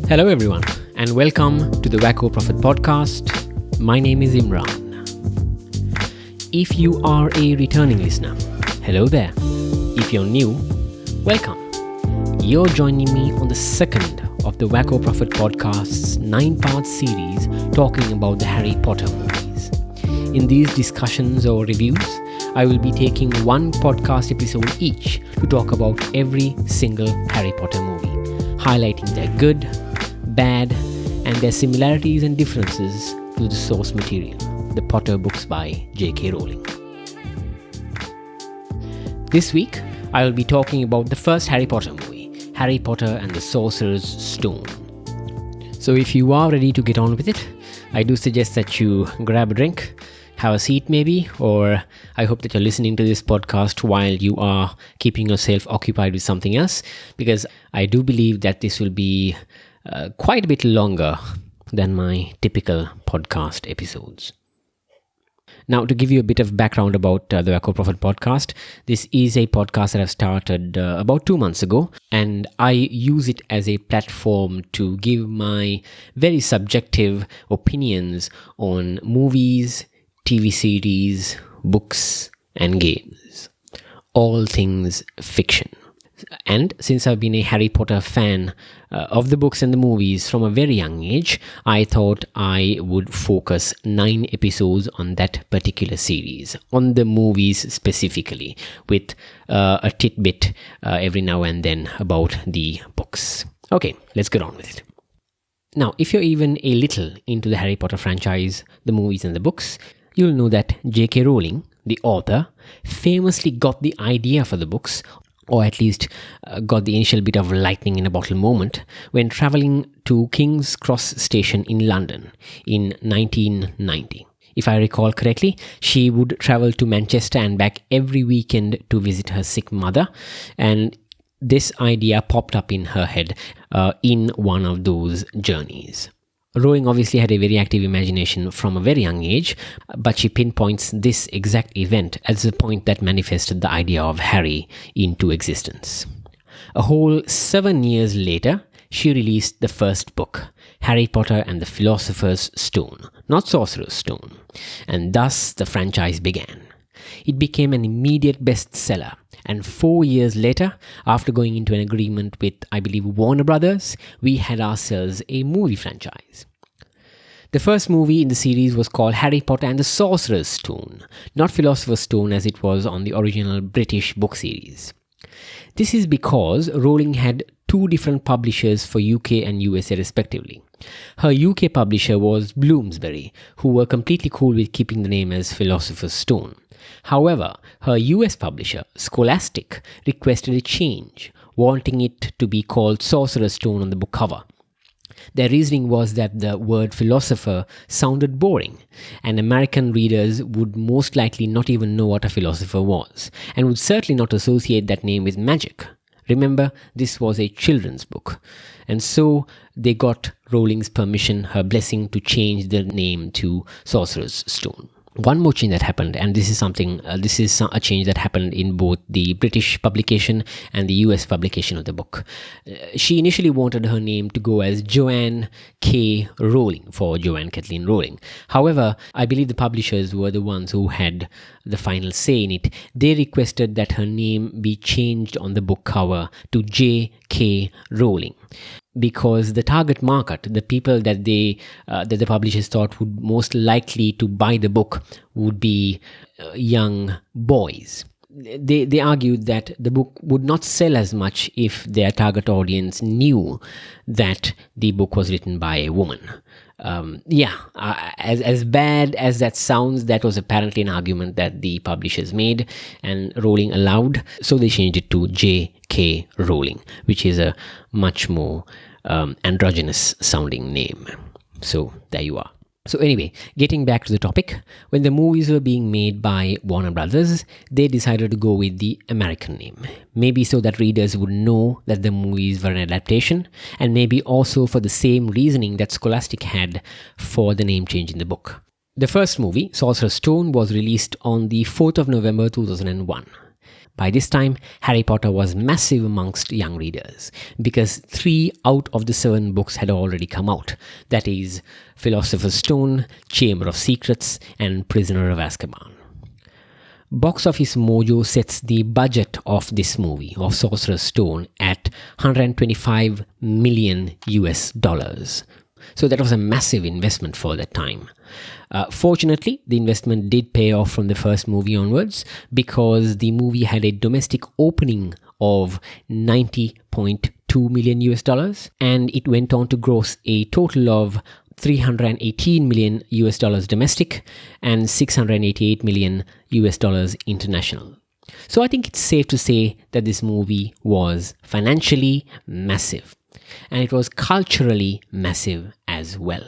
Hello everyone and welcome to the Wacko Prophet podcast. My name is Imran. If you are a returning listener, hello there. If you're new, welcome. You're joining me on the second of the Wacko Prophet podcast's 9-part series talking about the Harry Potter movies. In these discussions or reviews, I will be taking one podcast episode each to talk about every single Harry Potter movie, highlighting their good, bad, and their similarities and differences to the source material, the Potter books by J.K. Rowling. This week, I will be talking about the first Harry Potter movie, Harry Potter and the Sorcerer's Stone. So if you are ready to get on with it, I do suggest that you grab a drink, have a seat maybe, or I hope that you're listening to this podcast while you are keeping yourself occupied with something else, because I do believe that this will be quite a bit longer than my typical podcast episodes. Now, to give you a bit of background about the Wacko Prophet podcast, this is a podcast that I've started about 2 months ago, and I use it as a platform to give my very subjective opinions on movies, TV series, books, and games. All things fiction. And since I've been a Harry Potter fan of the books and the movies from a very young age, I thought I would focus 9 episodes on that particular series, on the movies specifically, with a tidbit every now and then about the books. Okay, let's get on with it. Now, if you're even a little into the Harry Potter franchise, the movies and the books, you'll know that J.K. Rowling, the author, famously got the idea for the books, or at least got the initial bit of lightning in a bottle moment, when travelling to King's Cross Station in London in 1990. If I recall correctly, she would travel to Manchester and back every weekend to visit her sick mother, and this idea popped up in her head in one of those journeys. Rowling obviously had a very active imagination from a very young age, but she pinpoints this exact event as the point that manifested the idea of Harry into existence. A whole 7 years later, she released the first book, Harry Potter and the Philosopher's Stone, not Sorcerer's Stone, and thus the franchise began. It became an immediate bestseller, and 4 years later, after going into an agreement with, I believe, Warner Brothers, we had ourselves a movie franchise. The first movie in the series was called Harry Potter and the Sorcerer's Stone, not Philosopher's Stone as it was on the original British book series. This is because Rowling had 2 different publishers for UK and USA respectively. Her UK publisher was Bloomsbury, who were completely cool with keeping the name as Philosopher's Stone. However, her US publisher, Scholastic, requested a change, wanting it to be called Sorcerer's Stone on the book cover. Their reasoning was that the word philosopher sounded boring, and American readers would most likely not even know what a philosopher was, and would certainly not associate that name with magic. Remember, this was a children's book, and so they got Rowling's permission, her blessing, to change the name to Sorcerer's Stone. One more change that happened, and this is a change that happened in both the British publication and the US publication of the book. She initially wanted her name to go as Joanne K. Rowling, for Joanne Kathleen Rowling. However, I believe the publishers were the ones who had the final say in it. They requested that her name be changed on the book cover to J.K. Rowling, because the target market, the people that the publishers thought would most likely to buy the book, would be young boys. They argued that the book would not sell as much if their target audience knew that the book was written by a woman. As bad as that sounds, that was apparently an argument that the publishers made and Rowling allowed, so they changed it to J.K. Rowling, which is a much more androgynous sounding name. So there you are. So anyway, getting back to the topic, when the movies were being made by Warner Brothers, they decided to go with the American name. Maybe so that readers would know that the movies were an adaptation, and maybe also for the same reasoning that Scholastic had for the name change in the book. The first movie, Sorcerer's Stone, was released on the 4th of November 2001. By this time, Harry Potter was massive amongst young readers because 3 out of the 7 books had already come out. That is, Philosopher's Stone, Chamber of Secrets, and Prisoner of Azkaban. Box Office Mojo sets the budget of this movie, of Sorcerer's Stone, at $125 million US. So that was a massive investment for that time. Fortunately, the investment did pay off from the first movie onwards because the movie had a domestic opening of $90.2 million US, and it went on to gross a total of $318 million US domestic and $688 million US international. So I think it's safe to say that this movie was financially massive, and it was culturally massive as well.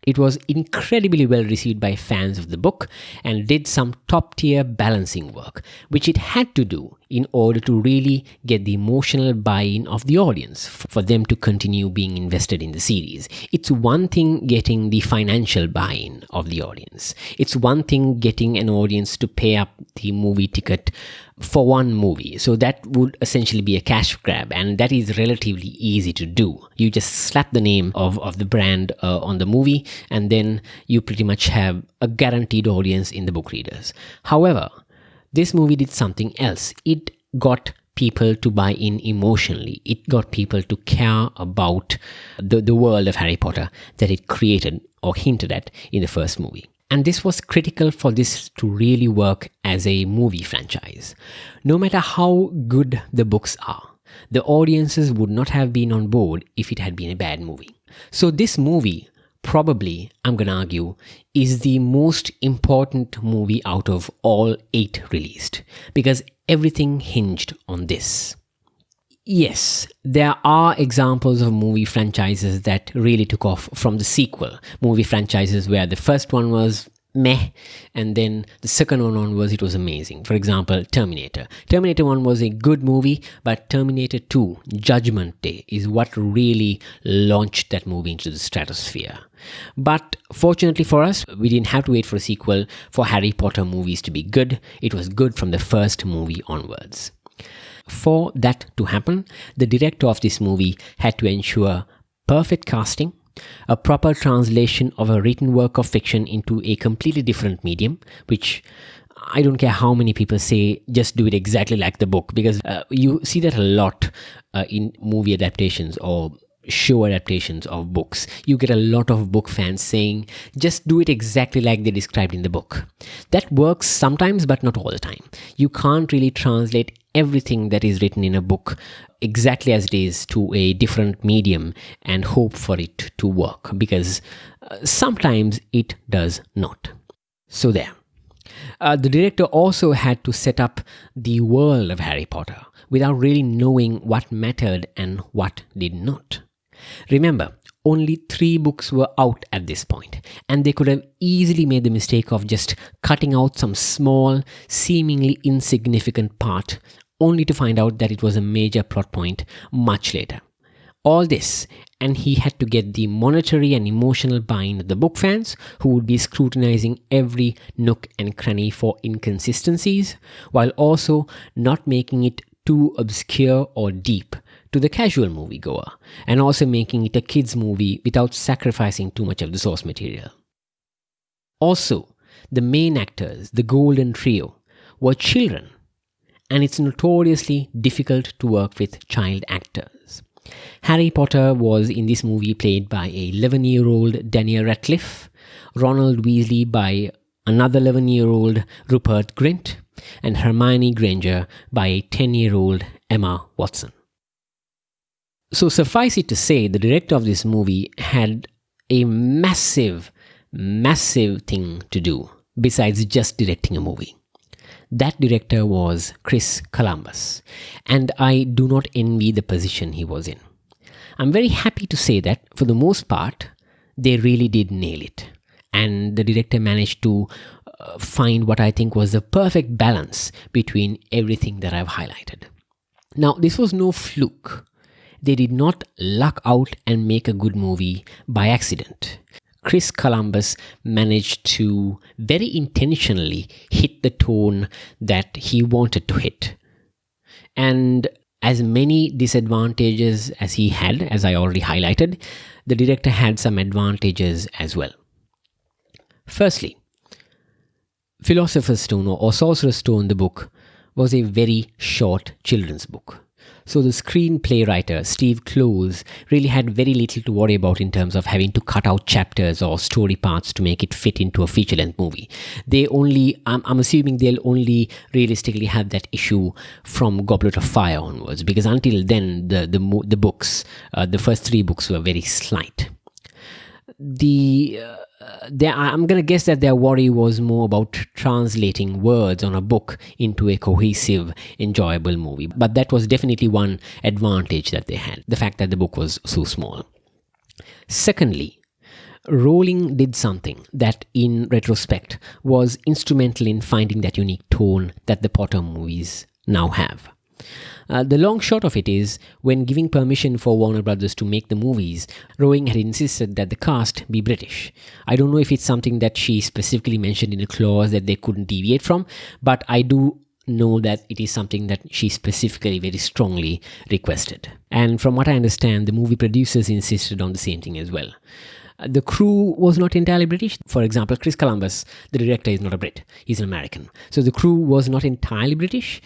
It was incredibly well received by fans of the book and did some top-tier balancing work, which it had to do in order to really get the emotional buy-in of the audience for them to continue being invested in the series. It's one thing getting the financial buy-in of the audience. It's one thing getting an audience to pay up the movie ticket for one movie. So that would essentially be a cash grab, and that is relatively easy to do. You just slap the name of the brand on the movie, and then you pretty much have a guaranteed audience in the book readers. However, this movie did something else. It got people to buy in emotionally. It got people to care about the world of Harry Potter that it created or hinted at in the first movie. And this was critical for this to really work as a movie franchise. No matter how good the books are, the audiences would not have been on board if it had been a bad movie. So this movie, probably, I'm going to argue, is the most important movie out of all 8 released, because everything hinged on this. Yes, there are examples of movie franchises that really took off from the sequel. Movie franchises where the first one was meh, and then the second one onwards, it was amazing. For example, Terminator. Terminator 1 was a good movie, but Terminator 2, Judgment Day, is what really launched that movie into the stratosphere. But fortunately for us, we didn't have to wait for a sequel for Harry Potter movies to be good. It was good from the first movie onwards. For that to happen, the director of this movie had to ensure perfect casting, a proper translation of a written work of fiction into a completely different medium, which I don't care how many people say just do it exactly like the book, because you see that a lot in movie adaptations or show adaptations of books. You get a lot of book fans saying just do it exactly like they described in the book. That works sometimes, but not all the time. You can't really translate everything that is written in a book exactly as it is to a different medium and hope for it to work, because sometimes it does not. So there. The director also had to set up the world of Harry Potter without really knowing what mattered and what did not. Remember, only 3 books were out at this point, and they could have easily made the mistake of just cutting out some small, seemingly insignificant part, only to find out that it was a major plot point much later. All this, and he had to get the monetary and emotional buy-in of the book fans, who would be scrutinizing every nook and cranny for inconsistencies, while also not making it too obscure or deep to the casual moviegoer, and also making it a kids' movie without sacrificing too much of the source material. Also, the main actors, the Golden Trio, were children, and it's notoriously difficult to work with child actors. Harry Potter was in this movie played by a 11-year-old Daniel Radcliffe, Ronald Weasley by another 11-year-old Rupert Grint, and Hermione Granger by a 10-year-old Emma Watson. So suffice it to say, the director of this movie had a massive thing to do besides just directing a movie. That director was Chris Columbus, and I do not envy the position he was in. I'm very happy to say that, for the most part, they really did nail it. And the director managed to find what I think was the perfect balance between everything that I've highlighted. Now, this was no fluke. They did not luck out and make a good movie by accident. Chris Columbus managed to very intentionally hit the tone that he wanted to hit And as many disadvantages as he had, as I already highlighted, the director had some advantages as well. Firstly, Philosopher's Stone or Sorcerer's Stone, the book, was a very short children's book. So the screenplay writer, Steve Close, really had very little to worry about in terms of having to cut out chapters or story parts to make it fit into a feature-length movie. I'm assuming they'll only realistically have that issue from Goblet of Fire onwards, because until then, the books, the first 3 books were very slight. I'm going to guess that their worry was more about translating words on a book into a cohesive, enjoyable movie. But that was definitely one advantage that they had, the fact that the book was so small. Secondly, Rowling did something that, in retrospect, was instrumental in finding that unique tone that the Potter movies now have. The long short of it is, when giving permission for Warner Brothers to make the movies, Rowling had insisted that the cast be British. I don't know if it's something that she specifically mentioned in a clause that they couldn't deviate from, but I do know that it is something that she specifically very strongly requested. And from what I understand, the movie producers insisted on the same thing as well. The crew was not entirely British. For example, Chris Columbus, the director, is not a Brit. He's an American. So the crew was not entirely British,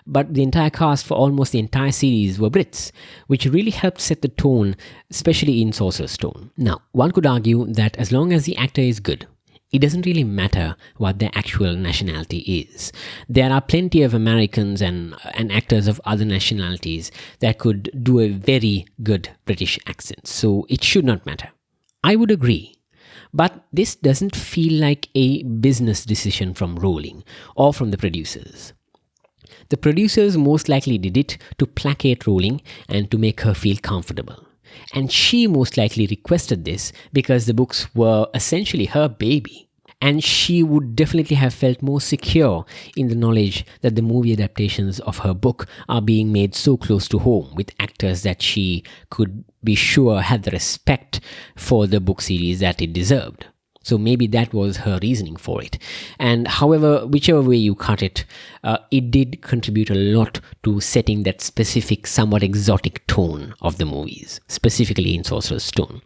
but the entire cast for almost the entire series were Brits, which really helped set the tone, especially in Sorcerer's Stone. Now, one could argue that as long as the actor is good, it doesn't really matter what their actual nationality is. There are plenty of Americans and actors of other nationalities that could do a very good British accent, so it should not matter. I would agree. But this doesn't feel like a business decision from Rowling or from the producers. The producers most likely did it to placate Rowling and to make her feel comfortable. And she most likely requested this because the books were essentially her baby. And she would definitely have felt more secure in the knowledge that the movie adaptations of her book are being made so close to home, with actors that she could be sure had the respect for the book series that it deserved. So maybe that was her reasoning for it. And however, whichever way you cut it, it did contribute a lot to setting that specific, somewhat exotic tone of the movies, specifically in Sorcerer's Stone.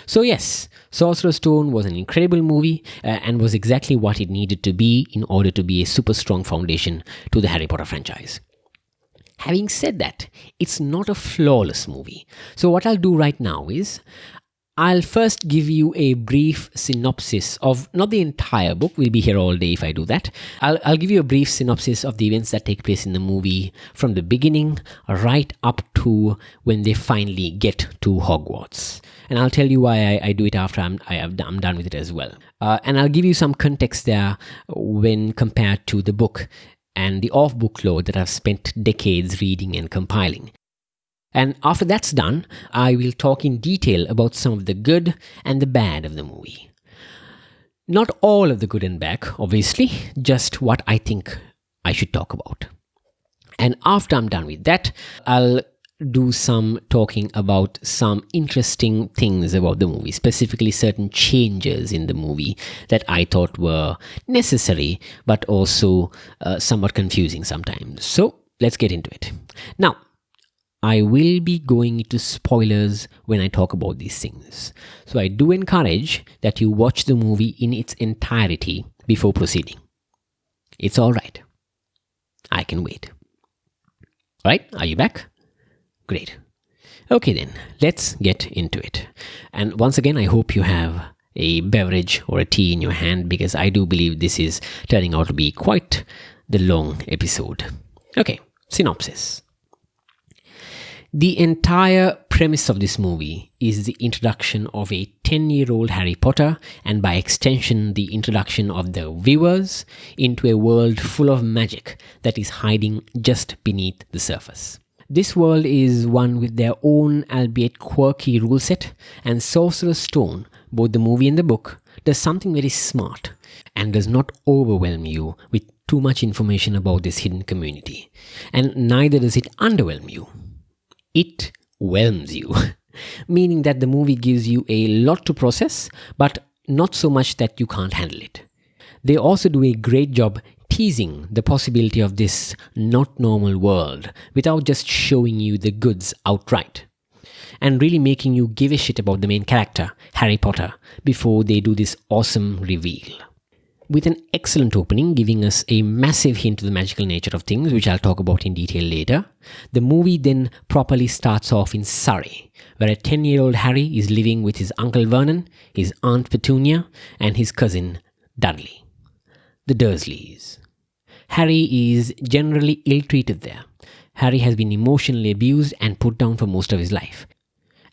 So yes, Sorcerer's Stone was an incredible movie and was exactly what it needed to be in order to be a super strong foundation to the Harry Potter franchise. Having said that, it's not a flawless movie. So what I'll do right now is, I'll first give you a brief synopsis of, not the entire book, we'll be here all day if I do that. I'll give you a brief synopsis of the events that take place in the movie from the beginning right up to when they finally get to Hogwarts. And I'll tell you why I do it after I'm done with it as well. And I'll give you some context there when compared to the book and the off-book lore that I've spent decades reading and compiling. And after that's done, I will talk in detail about some of the good and the bad of the movie. Not all of the good and bad, obviously, just what I think I should talk about. And after I'm done with that, I'll do some talking about some interesting things about the movie, specifically certain changes in the movie that I thought were necessary, but also somewhat confusing sometimes. So let's get into it. Now, I will be going into spoilers when I talk about these things. So I do encourage that you watch the movie in its entirety before proceeding. It's alright. I can wait. Alright, are you back? Great. Okay then, let's get into it. And once again, I hope you have a beverage or a tea in your hand, because I do believe this is turning out to be quite the long episode. Okay, synopsis. The entire premise of this movie is the introduction of a 10-year-old Harry Potter, and by extension the introduction of the viewers into a world full of magic that is hiding just beneath the surface. This world is one with their own, albeit quirky, rule set, and Sorcerer's Stone, both the movie and the book, does something very smart and does not overwhelm you with too much information about this hidden community. And neither does it underwhelm you. It whelms you, meaning that the movie gives you a lot to process, but not so much that you can't handle it. They also do a great job teasing the possibility of this not normal world without just showing you the goods outright, and really making you give a shit about the main character, Harry Potter, before they do this awesome reveal. With an excellent opening giving us a massive hint to the magical nature of things, which I'll talk about in detail later, the movie then properly starts off in Surrey, where a 10-year-old Harry is living with his Uncle Vernon, his Aunt Petunia, and his cousin Dudley. The Dursleys. Harry is generally ill-treated there. Harry has been emotionally abused and put down for most of his life,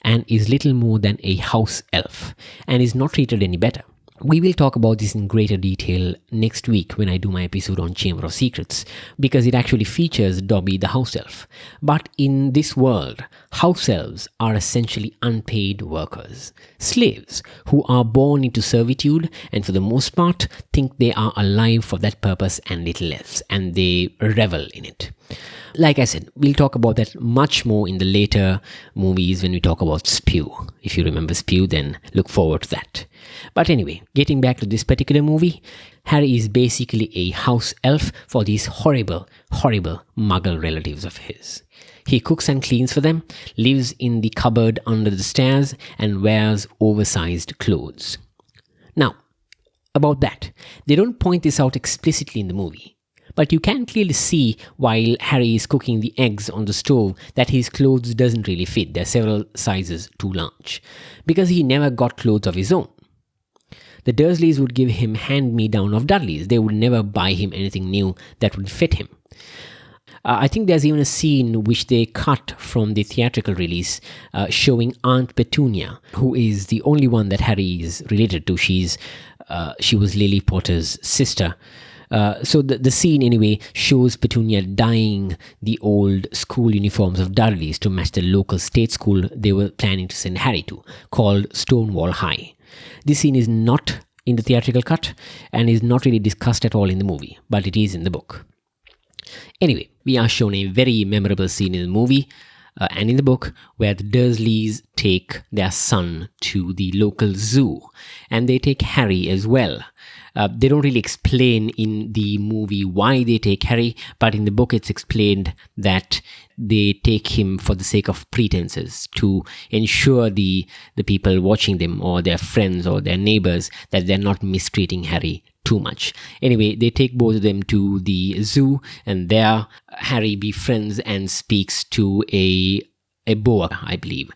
and is little more than a house elf, and is not treated any better. We will talk about this in greater detail next week when I do my episode on Chamber of Secrets, because it actually features Dobby the house elf. But in this world, house elves are essentially unpaid workers, slaves who are born into servitude and for the most part think they are alive for that purpose and little else, and they revel in it. Like I said, we'll talk about that much more in the later movies when we talk about Spew. If you remember Spew, then look forward to that. But anyway, getting back to this particular movie, Harry is basically a house elf for these horrible, horrible muggle relatives of his. He cooks and cleans for them, lives in the cupboard under the stairs, and wears oversized clothes. Now, about that, they don't point this out explicitly in the movie. But you can clearly see while Harry is cooking the eggs on the stove that his clothes doesn't really fit. They're several sizes too large, because he never got clothes of his own. The Dursleys would give him hand-me-down of Dudleys. They would never buy him anything new that would fit him. I think there's even a scene which they cut from the theatrical release showing Aunt Petunia, who is the only one that Harry is related to. She was Lily Potter's sister. So the scene anyway shows Petunia dyeing the old school uniforms of Dudley's to match the local state school they were planning to send Harry to, called Stonewall High. This scene is not in the theatrical cut and is not really discussed at all in the movie, but it is in the book. Anyway, we are shown a very memorable scene in the movie and in the book where the Dursleys take their son to the local zoo, and they take Harry as well. They don't really explain in the movie why they take Harry, but in the book it's explained that they take him for the sake of pretenses, to ensure the people watching them or their friends or their neighbors that they're not mistreating Harry too much. Anyway, they take both of them to the zoo, and there Harry befriends and speaks to a boa, I believe.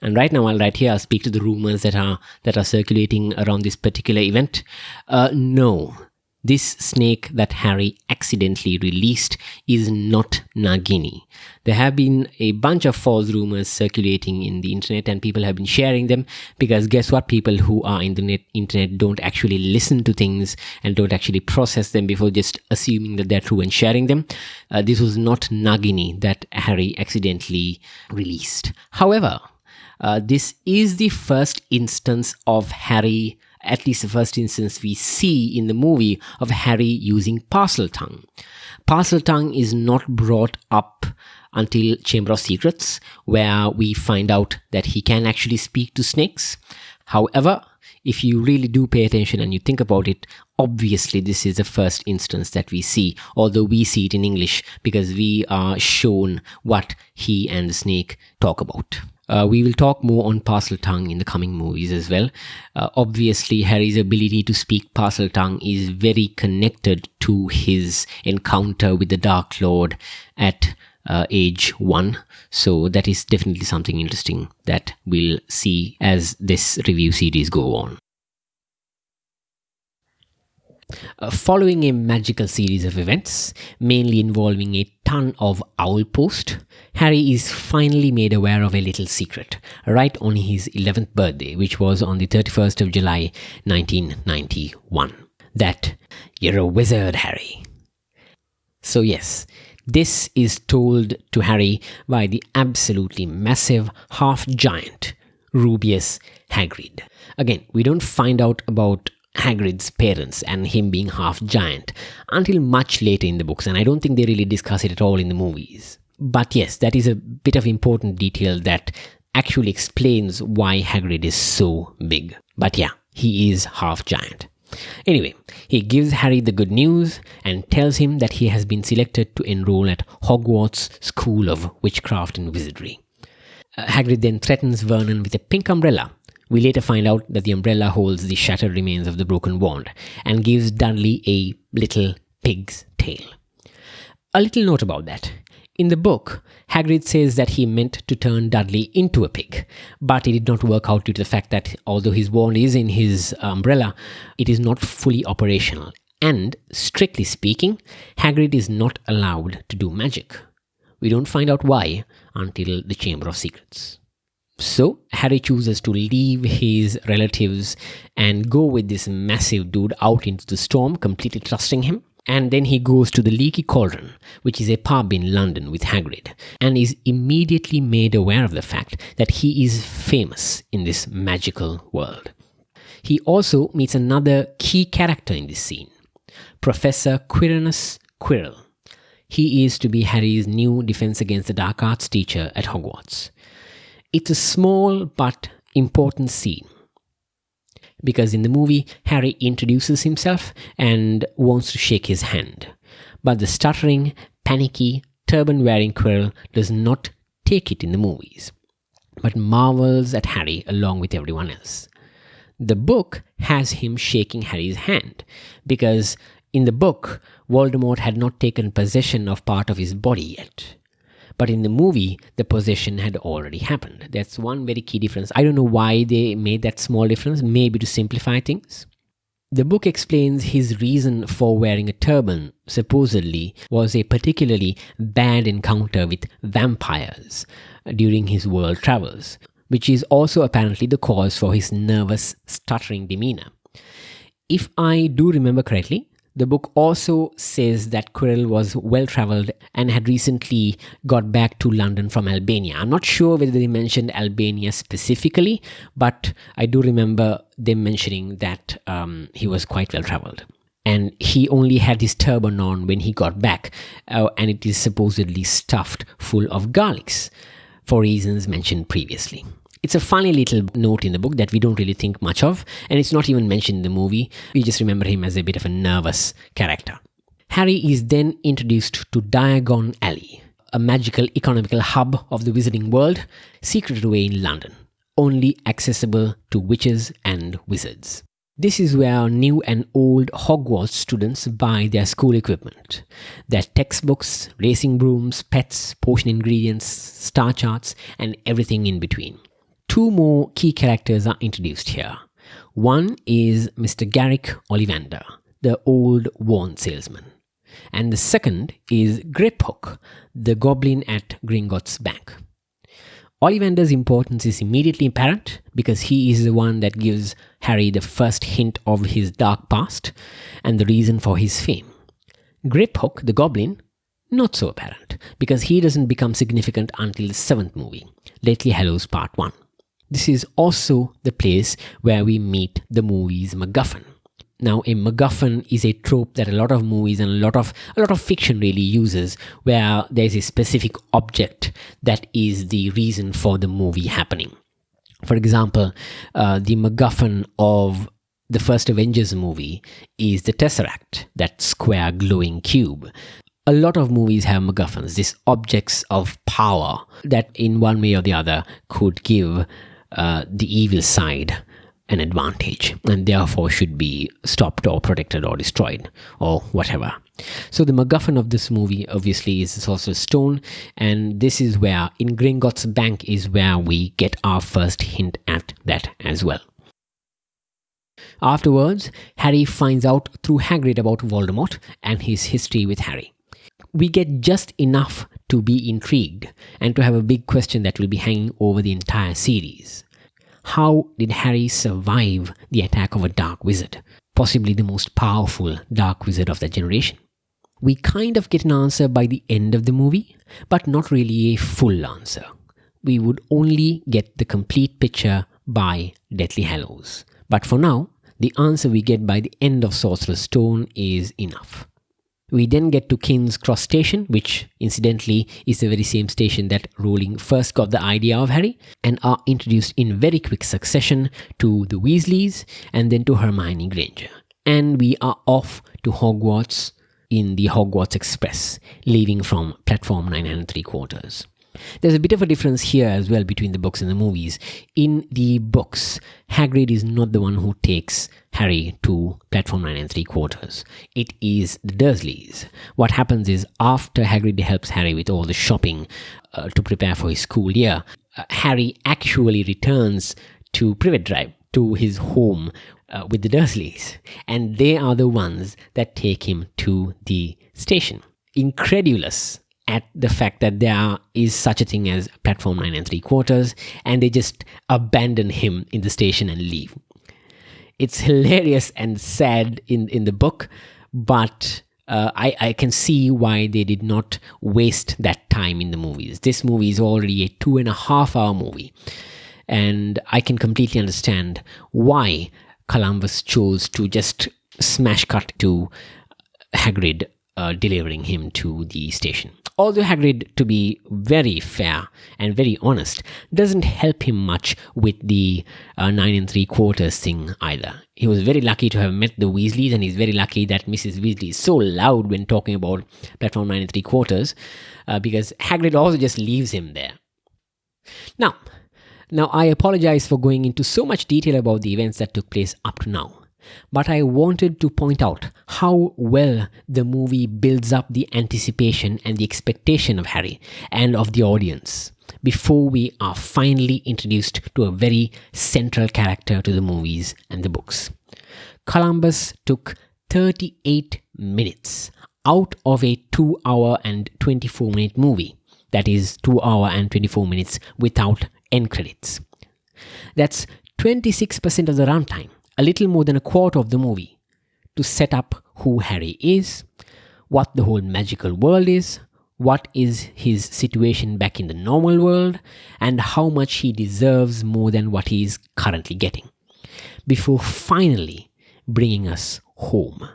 And right now, I'll speak to the rumors that are circulating around this particular event. No, this snake that Harry accidentally released is not Nagini. There have been a bunch of false rumors circulating in the internet, and people have been sharing them, because guess what? People who are in the internet don't actually listen to things and don't actually process them before just assuming that they're true and sharing them. This was not Nagini that Harry accidentally released. However, this is the first instance of Harry, at least the first instance we see in the movie of Harry using Parseltongue. Parseltongue is not brought up until Chamber of Secrets, where we find out that he can actually speak to snakes. However, if you really do pay attention and you think about it, obviously this is the first instance that we see, although we see it in English because we are shown what he and the snake talk about. We will talk more on Parseltongue in the coming movies as well. Obviously, Harry's ability to speak Parseltongue is very connected to his encounter with the Dark Lord at age 1. So that is definitely something interesting that we'll see as this review series go on. Following a magical series of events, mainly involving a ton of owl post, Harry is finally made aware of a little secret, right on his 11th birthday, which was on the 31st of July, 1991. That, "You're a wizard, Harry." So yes, this is told to Harry by the absolutely massive half-giant Rubeus Hagrid. Again, we don't find out about Hagrid's parents and him being half-giant until much later in the books, and I don't think they really discuss it at all in the movies. But yes, that is a bit of important detail that actually explains why Hagrid is so big. But yeah, he is half-giant. Anyway, he gives Harry the good news and tells him that he has been selected to enroll at Hogwarts School of Witchcraft and Wizardry. Hagrid then threatens Vernon with a pink umbrella. We later find out that the umbrella holds the shattered remains of the broken wand and gives Dudley a little pig's tail. A little note about that. In the book, Hagrid says that he meant to turn Dudley into a pig, but it did not work out due to the fact that although his wand is in his umbrella, it is not fully operational. And, strictly speaking, Hagrid is not allowed to do magic. We don't find out why until the Chamber of Secrets. So, Harry chooses to leave his relatives and go with this massive dude out into the storm, completely trusting him. And then he goes to the Leaky Cauldron, which is a pub in London, with Hagrid, and is immediately made aware of the fact that he is famous in this magical world. He also meets another key character in this scene, Professor Quirinus Quirrell. He is to be Harry's new Defense Against the Dark Arts teacher at Hogwarts. It's a small but important scene, because in the movie, Harry introduces himself and wants to shake his hand. But the stuttering, panicky, turban-wearing Quirrell does not take it in the movies, but marvels at Harry along with everyone else. The book has him shaking Harry's hand, because in the book, Voldemort had not taken possession of part of his body yet. But in the movie, the possession had already happened. That's one very key difference. I don't know why they made that small difference, maybe to simplify things. The book explains his reason for wearing a turban, supposedly, was a particularly bad encounter with vampires during his world travels, which is also apparently the cause for his nervous, stuttering demeanor. If I do remember correctly, the book also says that Quirrell was well-travelled and had recently got back to London from Albania. I'm not sure whether they mentioned Albania specifically, but I do remember them mentioning that he was quite well-travelled. And he only had his turban on when he got back, and it is supposedly stuffed full of garlics, for reasons mentioned previously. It's a funny little note in the book that we don't really think much of, and it's not even mentioned in the movie. We just remember him as a bit of a nervous character. Harry is then introduced to Diagon Alley, a magical economical hub of the wizarding world, secreted away in London, only accessible to witches and wizards. This is where new and old Hogwarts students buy their school equipment. Their textbooks, racing brooms, pets, potion ingredients, star charts, and everything in between. Two more key characters are introduced here. One is Mr. Garrick Ollivander, the old wand salesman. And the second is Griphook, the goblin at Gringotts Bank. Ollivander's importance is immediately apparent because he is the one that gives Harry the first hint of his dark past and the reason for his fame. Griphook, the goblin, not so apparent because he doesn't become significant until the 7th movie, Deathly Hallows Part 1. This is also the place where we meet the movie's MacGuffin. Now, a MacGuffin is a trope that a lot of movies and a lot of fiction really uses, where there's a specific object that is the reason for the movie happening. For example, the MacGuffin of the first Avengers movie is the Tesseract, that square glowing cube. A lot of movies have MacGuffins, these objects of power that in one way or the other could give the evil side an advantage and therefore should be stopped or protected or destroyed or whatever. So the MacGuffin of this movie obviously is the Sorcerer's Stone, and this is where, in Gringotts Bank, is where we get our first hint at that as well. Afterwards, Harry finds out through Hagrid about Voldemort and his history with Harry. We get just enough to be intrigued and to have a big question that will be hanging over the entire series. How did Harry survive the attack of a dark wizard, possibly the most powerful dark wizard of that generation? We kind of get an answer by the end of the movie, but not really a full answer. We would only get the complete picture by Deathly Hallows. But for now, the answer we get by the end of Sorcerer's Stone is enough. We then get to King's Cross Station, which incidentally is the very same station that Rowling first got the idea of Harry, and are introduced in very quick succession to the Weasleys and then to Hermione Granger. and we are off to Hogwarts in the Hogwarts Express, leaving from platform 9 and 3/4. There's a bit of a difference here as well between the books and the movies. In the books, Hagrid is not the one who takes Harry to platform 9 and 3/4. It is the Dursleys. What happens is, after Hagrid helps Harry with all the shopping to prepare for his school year, Harry actually returns to Privet Drive, to his home with the Dursleys. And they are the ones that take him to the station. Incredulous at the fact that there is such a thing as platform 9 and 3/4, and they just abandon him in the station and leave. It's hilarious and sad in the book, but I can see why they did not waste that time in the movies. This movie is already a 2.5-hour movie, and I can completely understand why Columbus chose to just smash cut to Hagrid delivering him to the station. Although Hagrid, to be very fair and very honest, doesn't help him much with the 9 and 3/4 thing either. He was very lucky to have met the Weasleys, and he's very lucky that Mrs. Weasley is so loud when talking about platform 9 and 3/4, because Hagrid also just leaves him there. Now, I apologize for going into so much detail about the events that took place up to now. But I wanted to point out how well the movie builds up the anticipation and the expectation of Harry and of the audience before we are finally introduced to a very central character to the movies and the books. Columbus took 38 minutes out of a 2-hour and 24-minute movie. That is 2 hours and 24 minutes without end credits. That's 26% of the runtime, a little more than a quarter of the movie, to set up who Harry is, what the whole magical world is, what is his situation back in the normal world, and how much he deserves more than what he is currently getting, before finally bringing us home.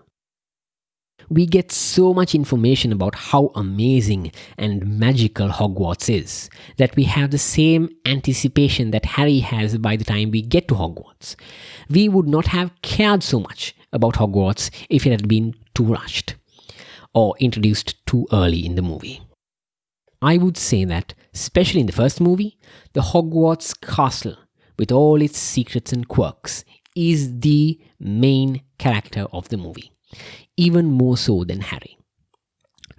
We get so much information about how amazing and magical Hogwarts is that we have the same anticipation that Harry has by the time we get to Hogwarts. We would not have cared so much about Hogwarts if it had been too rushed or introduced too early in the movie. I would say that, especially in the first movie, the Hogwarts castle, with all its secrets and quirks, is the main character of the movie, even more so than Harry.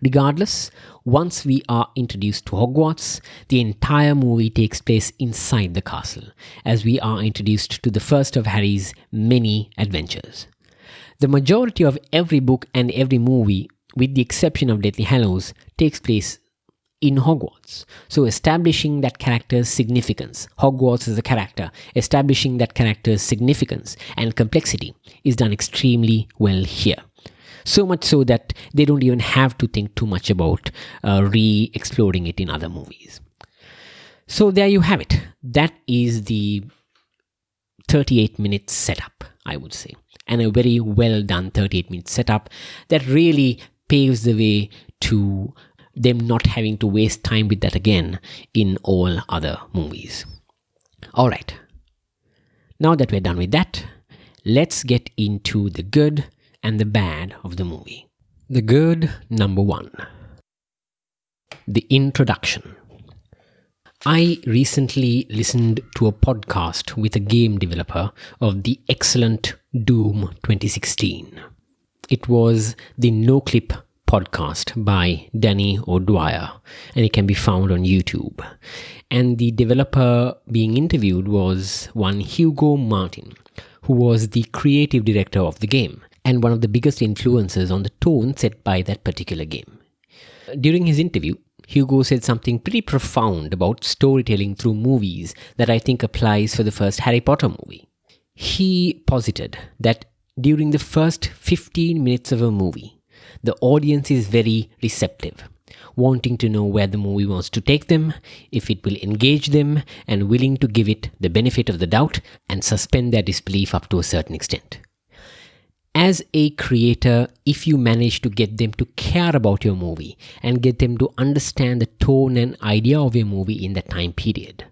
Regardless, once we are introduced to Hogwarts, the entire movie takes place inside the castle, as we are introduced to the first of Harry's many adventures. The majority of every book and every movie, with the exception of Deathly Hallows, takes place in Hogwarts. So establishing that character's significance, Hogwarts as a character, establishing that character's significance and complexity is done extremely well here. So much so that they don't even have to think too much about re-exploring it in other movies. So there you have it. That is the 38-minute setup, I would say. And a very well done 38-minute setup that really paves the way to them not having to waste time with that again in all other movies. Alright, now that we're done with that, let's get into the good and the bad of the movie. The good, number 1. The introduction. I recently listened to a podcast with a game developer of the excellent Doom 2016. It was the No Clip podcast by Danny O'Dwyer, and it can be found on YouTube. And the developer being interviewed was one Hugo Martin, who was the creative director of the game and one of the biggest influences on the tone set by that particular game. During his interview, Hugo said something pretty profound about storytelling through movies that I think applies for the first Harry Potter movie. He posited that during the first 15 minutes of a movie, the audience is very receptive, wanting to know where the movie wants to take them, if it will engage them, and willing to give it the benefit of the doubt and suspend their disbelief up to a certain extent. As a creator, if you manage to get them to care about your movie and get them to understand the tone and idea of your movie in that time period,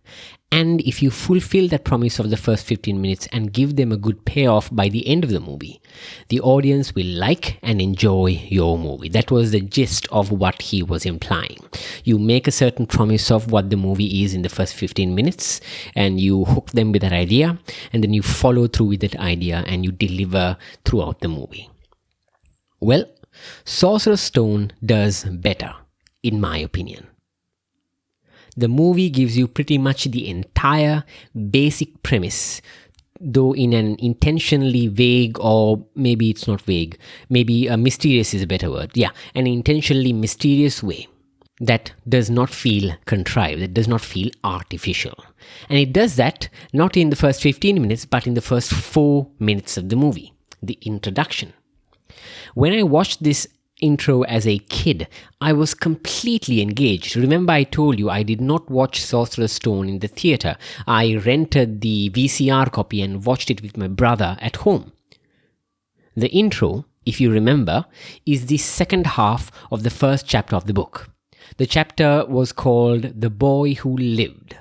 And if you fulfill that promise of the first 15 minutes and give them a good payoff by the end of the movie, the audience will like and enjoy your movie. That was the gist of what he was implying. You make a certain promise of what the movie is in the first 15 minutes, and you hook them with that idea, and then you follow through with that idea and you deliver throughout the movie. Well, Sorcerer's Stone does better, in my opinion. The movie gives you pretty much the entire basic premise, though in an intentionally vague, or maybe it's not vague, maybe mysterious is a better word. Yeah, an intentionally mysterious way that does not feel contrived, that does not feel artificial. And it does that not in the first 15 minutes, but in the first 4 minutes of the movie, the introduction. When I watched this intro as a kid, I was completely engaged. Remember, I told you I did not watch Sorcerer's Stone in the theatre. I rented the VCR copy and watched it with my brother at home. The intro, if you remember, is the second half of the first chapter of the book. The chapter was called The Boy Who Lived.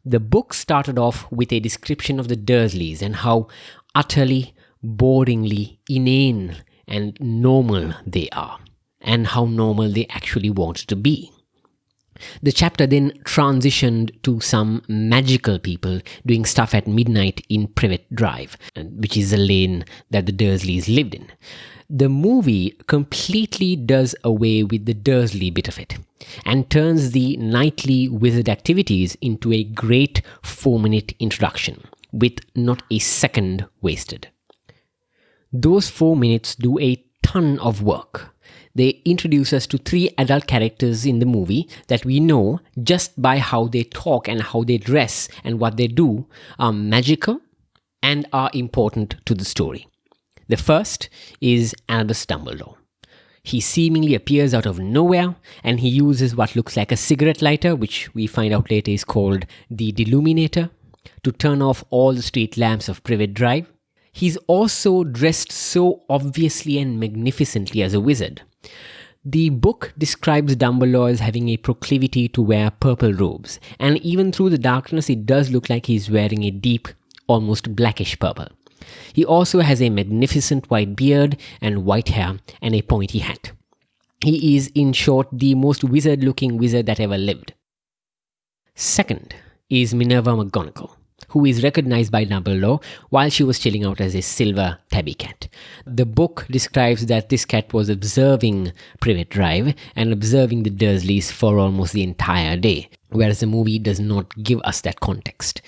The book started off with a description of the Dursleys and how utterly, boringly inane and normal they are, and how normal they actually want to be. The chapter then transitioned to some magical people doing stuff at midnight in Privet Drive, which is the lane that the Dursleys lived in. The movie completely does away with the Dursley bit of it and turns the nightly wizard activities into a great 4-minute introduction with not a second wasted. Those 4 minutes do a ton of work. They introduce us to 3 adult characters in the movie that we know just by how they talk and how they dress and what they do are magical and are important to the story. The first is Albus Dumbledore. He seemingly appears out of nowhere and he uses what looks like a cigarette lighter, which we find out later is called the Deluminator, to turn off all the street lamps of Privet Drive. He's also dressed so obviously and magnificently as a wizard. The book describes Dumbledore as having a proclivity to wear purple robes, and even through the darkness it does look like he's wearing a deep, almost blackish purple. He also has a magnificent white beard and white hair and a pointy hat. He is, in short, the most wizard-looking wizard that ever lived. Second is Minerva McGonagall, who is recognized by Dumbledore while she was chilling out as a silver tabby cat. The book describes that this cat was observing Privet Drive and observing the Dursleys for almost the entire day, whereas the movie does not give us that context.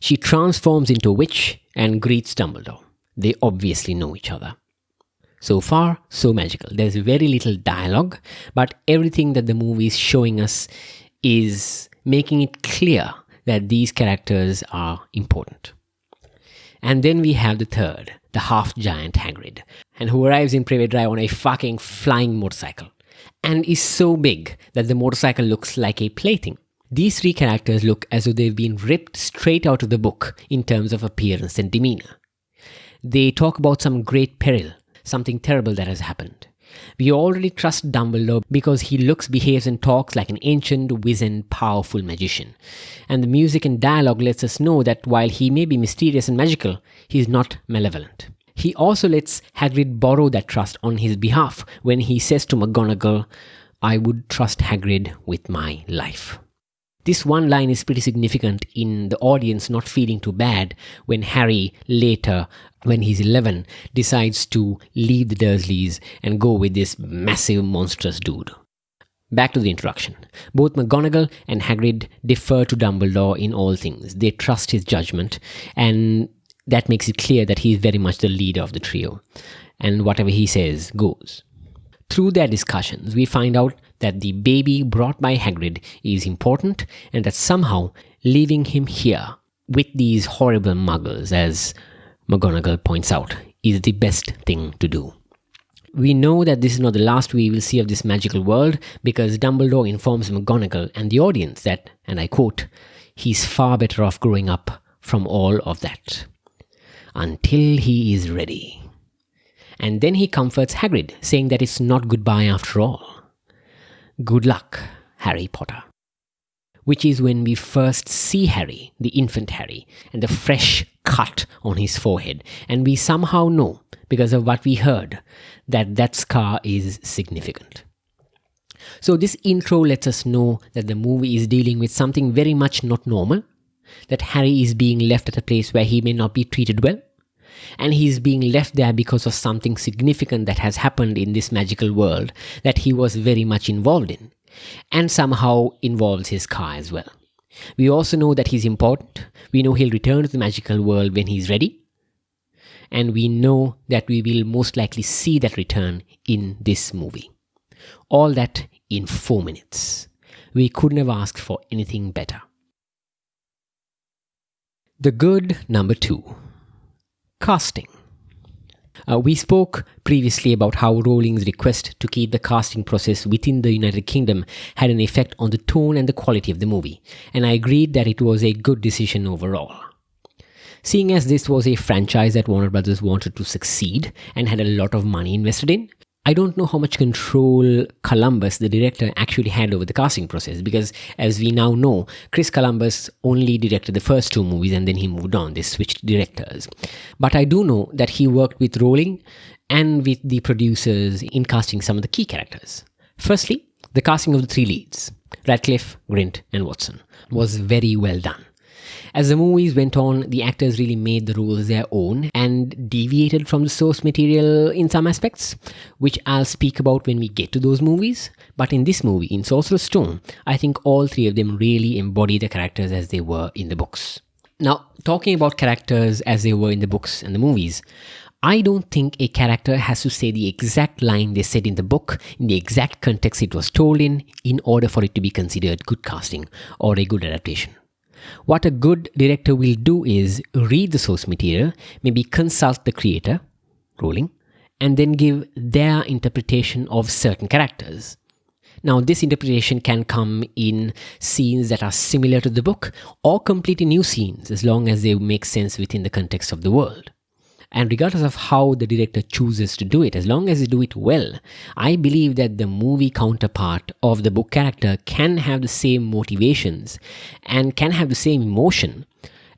She transforms into a witch and greets Dumbledore. They obviously know each other. So far, so magical. There's very little dialogue, but everything that the movie is showing us is making it clear that these characters are important. And then we have the third, the half-giant Hagrid, and who arrives in Privet Drive on a fucking flying motorcycle, and is so big that the motorcycle looks like a plaything. These 3 characters look as though they've been ripped straight out of the book in terms of appearance and demeanor. They talk about some great peril, something terrible that has happened. We already trust Dumbledore because he looks, behaves and talks like an ancient, wizened, powerful magician. And the music and dialogue lets us know that while he may be mysterious and magical, he is not malevolent. He also lets Hagrid borrow that trust on his behalf when he says to McGonagall, "I would trust Hagrid with my life." This one line is pretty significant in the audience not feeling too bad when Harry later, when he's 11, decides to leave the Dursleys and go with this massive monstrous dude. Back to the introduction. Both McGonagall and Hagrid defer to Dumbledore in all things. They trust his judgment, and that makes it clear that he's very much the leader of the trio. And whatever he says goes. Through their discussions, we find out that the baby brought by Hagrid is important and that somehow leaving him here with these horrible muggles, as McGonagall points out, is the best thing to do. We know that this is not the last we will see of this magical world because Dumbledore informs McGonagall and the audience that, and I quote, "he's far better off growing up from all of that. Until he is ready." And then he comforts Hagrid, saying that it's not goodbye after all. Good luck, Harry Potter. which is when we first see Harry, the infant Harry, and the fresh cut on his forehead. And we somehow know, because of what we heard, that that scar is significant. So this intro lets us know that the movie is dealing with something very much not normal, that Harry is being left at a place where he may not be treated well, and he is being left there because of something significant that has happened in this magical world that he was very much involved in, and somehow involves his car as well. We also know that he's important. We know he'll return to the magical world when he's ready, and we know that we will most likely see that return in this movie. All that in 4 minutes. We couldn't have asked for anything better. The good number 2. Casting. We spoke previously about how Rowling's request to keep the casting process within the United Kingdom had an effect on the tone and the quality of the movie, and I agreed that it was a good decision overall. Seeing as this was a franchise that Warner Brothers wanted to succeed and had a lot of money invested in, I don't know how much control Columbus, the director, actually had over the casting process, because as we now know, Chris Columbus only directed the first 2 movies and then he moved on. They switched directors. But I do know that he worked with Rowling and with the producers in casting some of the key characters. Firstly, the casting of the 3 leads, Radcliffe, Grint and Watson, was very well done. As the movies went on, the actors really made the roles their own and deviated from the source material in some aspects, which I'll speak about when we get to those movies. But in this movie, in Sorcerer's Stone, I think all 3 of them really embody the characters as they were in the books. Now, talking about characters as they were in the books and the movies, I don't think a character has to say the exact line they said in the book, in the exact context it was told in order for it to be considered good casting or a good adaptation. What a good director will do is read the source material, maybe consult the creator, Rowling, and then give their interpretation of certain characters. Now, this interpretation can come in scenes that are similar to the book or completely new scenes, as long as they make sense within the context of the world. And regardless of how the director chooses to do it, as long as they do it well, I believe that the movie counterpart of the book character can have the same motivations and can have the same emotion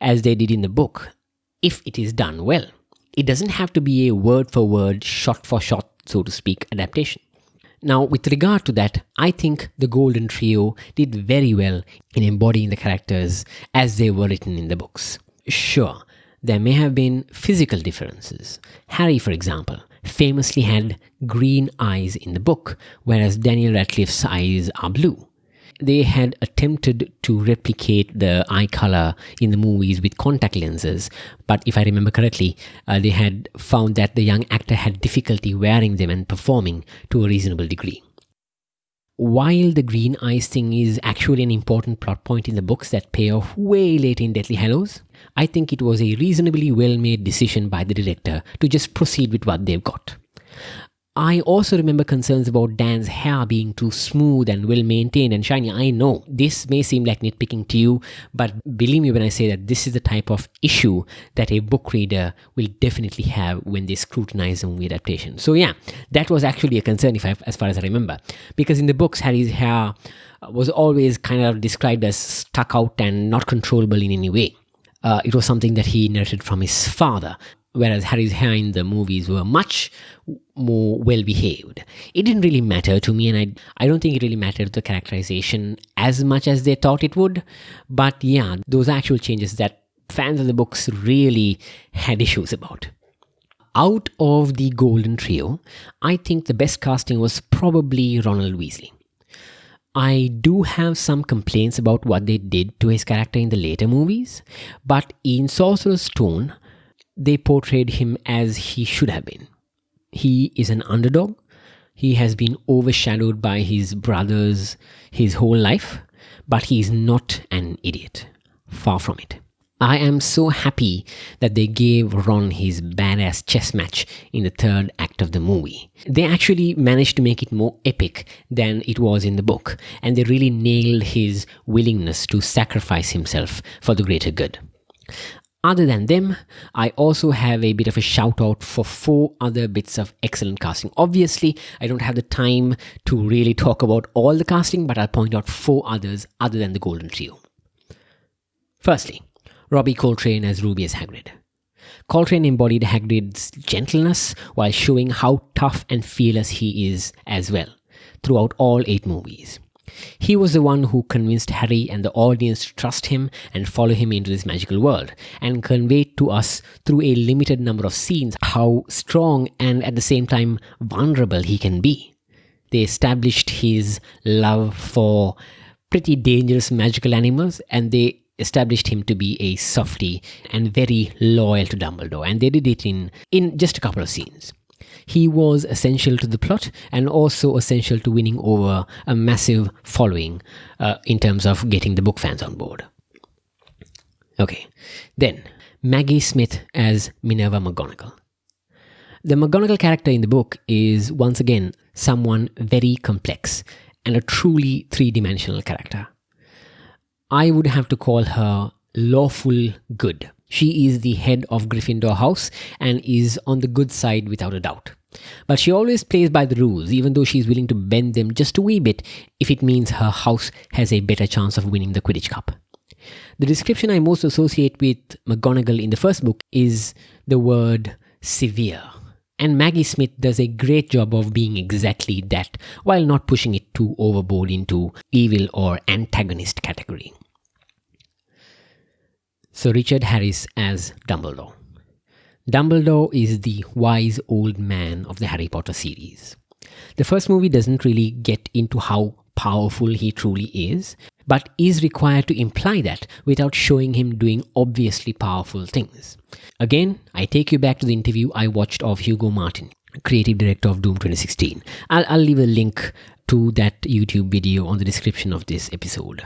as they did in the book, if it is done well. It doesn't have to be a word-for-word, shot-for-shot, so to speak, adaptation. Now, with regard to that, I think the Golden Trio did very well in embodying the characters as they were written in the books. Sure, there may have been physical differences. Harry, for example, famously had green eyes in the book, whereas Daniel Radcliffe's eyes are blue. They had attempted to replicate the eye color in the movies with contact lenses, but if I remember correctly, they had found that the young actor had difficulty wearing them and performing to a reasonable degree. While the green eyes thing is actually an important plot point in the books that pay off way later in Deathly Hallows, I think it was a reasonably well-made decision by the director to just proceed with what they've got. I also remember concerns about Dan's hair being too smooth and well-maintained and shiny. I know this may seem like nitpicking to you, but believe me when I say that this is the type of issue that a book reader will definitely have when they scrutinize a movie adaptation. So yeah, that was actually a concern as far as I remember. Because in the books, Harry's hair was always kind of described as stuck out and not controllable in any way. It was something that he inherited from his father, whereas Harry's hair in the movies were much more well-behaved. It didn't really matter to me, and I don't think it really mattered the characterization as much as they thought it would. But yeah, those are actual changes that fans of the books really had issues about. Out of the Golden Trio, I think the best casting was probably Ronald Weasley. I do have some complaints about what they did to his character in the later movies, but in Sorcerer's Stone, they portrayed him as he should have been. He is an underdog. He has been overshadowed by his brothers his whole life, but he is not an idiot. Far from it. I am so happy that they gave Ron his badass chess match in the third act of the movie. They actually managed to make it more epic than it was in the book, and they really nailed his willingness to sacrifice himself for the greater good. Other than them, I also have a bit of a shout out for 4 other bits of excellent casting. Obviously, I don't have the time to really talk about all the casting, but I'll point out 4 others other than the Golden Trio. Firstly, Robbie Coltrane as Rubeus Hagrid. Coltrane embodied Hagrid's gentleness while showing how tough and fearless he is as well throughout all 8 movies. He was the one who convinced Harry and the audience to trust him and follow him into this magical world, and conveyed to us through a limited number of scenes how strong and at the same time vulnerable he can be. They established his love for pretty dangerous magical animals, and they established him to be a softie and very loyal to Dumbledore, and they did it in just a couple of scenes. He was essential to the plot and also essential to winning over a massive following in terms of getting the book fans on board. Okay, then Maggie Smith as Minerva McGonagall. The McGonagall character in the book is once again someone very complex and a truly 3-dimensional character. I would have to call her lawful good. She is the head of Gryffindor House and is on the good side without a doubt. But she always plays by the rules, even though she's willing to bend them just a wee bit if it means her house has a better chance of winning the Quidditch Cup. The description I most associate with McGonagall in the first book is the word severe. And Maggie Smith does a great job of being exactly that, while not pushing it too overboard into evil or antagonist category. Sir Richard Harris as Dumbledore. Dumbledore is the wise old man of the Harry Potter series. The first movie doesn't really get into how powerful he truly is, but is required to imply that without showing him doing obviously powerful things. Again, I take you back to the interview I watched of Hugo Martin, creative director of Doom 2016. I'll leave a link to that YouTube video on the description of this episode.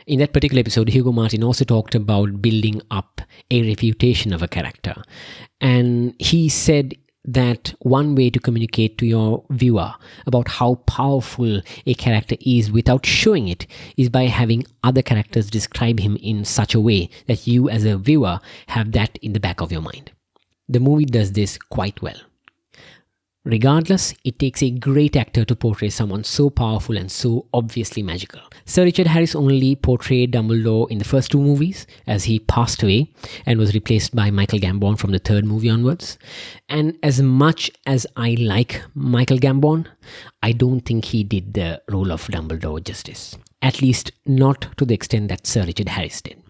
In that particular episode, Hugo Martin also talked about building up a reputation of a character. And he said that one way to communicate to your viewer about how powerful a character is without showing it is by having other characters describe him in such a way that you as a viewer have that in the back of your mind. The movie does this quite well. Regardless, it takes a great actor to portray someone so powerful and so obviously magical. Sir Richard Harris only portrayed Dumbledore in the first 2 movies, as he passed away and was replaced by Michael Gambon from the 3rd movie onwards. And as much as I like Michael Gambon, I don't think he did the role of Dumbledore justice. At least not to the extent that Sir Richard Harris did.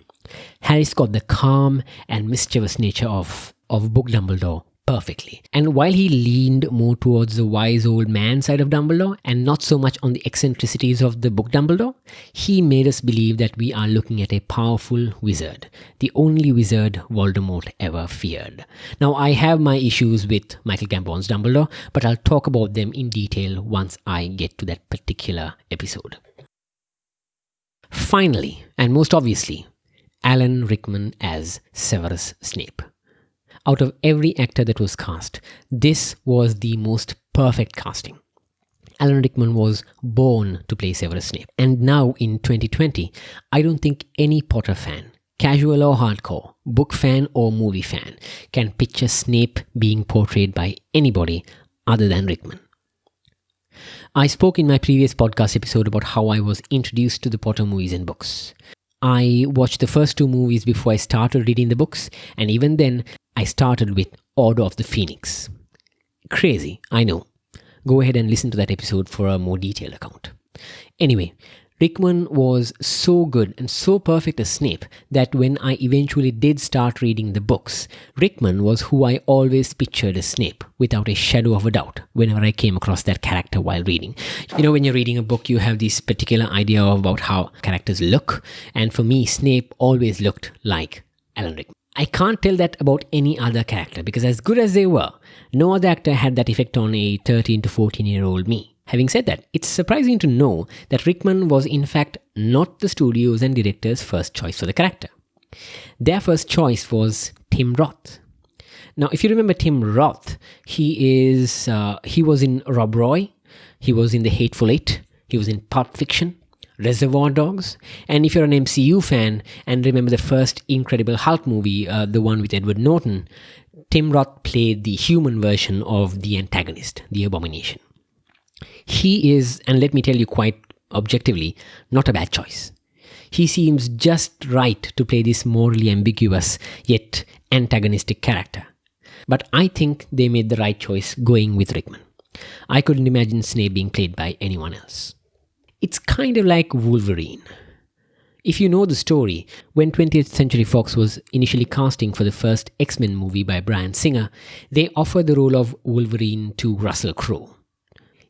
Harris got the calm and mischievous nature of book Dumbledore perfectly. And while he leaned more towards the wise old man side of Dumbledore and not so much on the eccentricities of the book Dumbledore, he made us believe that we are looking at a powerful wizard, the only wizard Voldemort ever feared. Now, I have my issues with Michael Gambon's Dumbledore, but I'll talk about them in detail once I get to that particular episode. Finally, and most obviously, Alan Rickman as Severus Snape. Out of every actor that was cast, this was the most perfect casting. Alan Rickman was born to play Severus Snape. And now in 2020, I don't think any Potter fan, casual or hardcore, book fan or movie fan, can picture Snape being portrayed by anybody other than Rickman. I spoke in my previous podcast episode about how I was introduced to the Potter movies and books. I watched the first 2 movies before I started reading the books, and even then, I started with Order of the Phoenix. Crazy, I know. Go ahead and listen to that episode for a more detailed account. Anyway, Rickman was so good and so perfect as Snape that when I eventually did start reading the books, Rickman was who I always pictured as Snape, without a shadow of a doubt, whenever I came across that character while reading. You know, when you're reading a book, you have this particular idea about how characters look, and for me, Snape always looked like Alan Rickman. I can't tell that about any other character, because as good as they were, no other actor had that effect on a 13 to 14-year-old me. Having said that, it's surprising to know that Rickman was in fact not the studio's and director's first choice for the character. Their first choice was Tim Roth. Now, if you remember Tim Roth, he was in Rob Roy, he was in The Hateful Eight, he was in Pulp Fiction, Reservoir Dogs. And if you're an MCU fan and remember the first Incredible Hulk movie, the one with Edward Norton, Tim Roth played the human version of the antagonist, the Abomination. He is, and let me tell you quite objectively, not a bad choice. He seems just right to play this morally ambiguous yet antagonistic character. But I think they made the right choice going with Rickman. I couldn't imagine Snape being played by anyone else. It's kind of like Wolverine. If you know the story, when 20th Century Fox was initially casting for the first X-Men movie by Bryan Singer, they offered the role of Wolverine to Russell Crowe.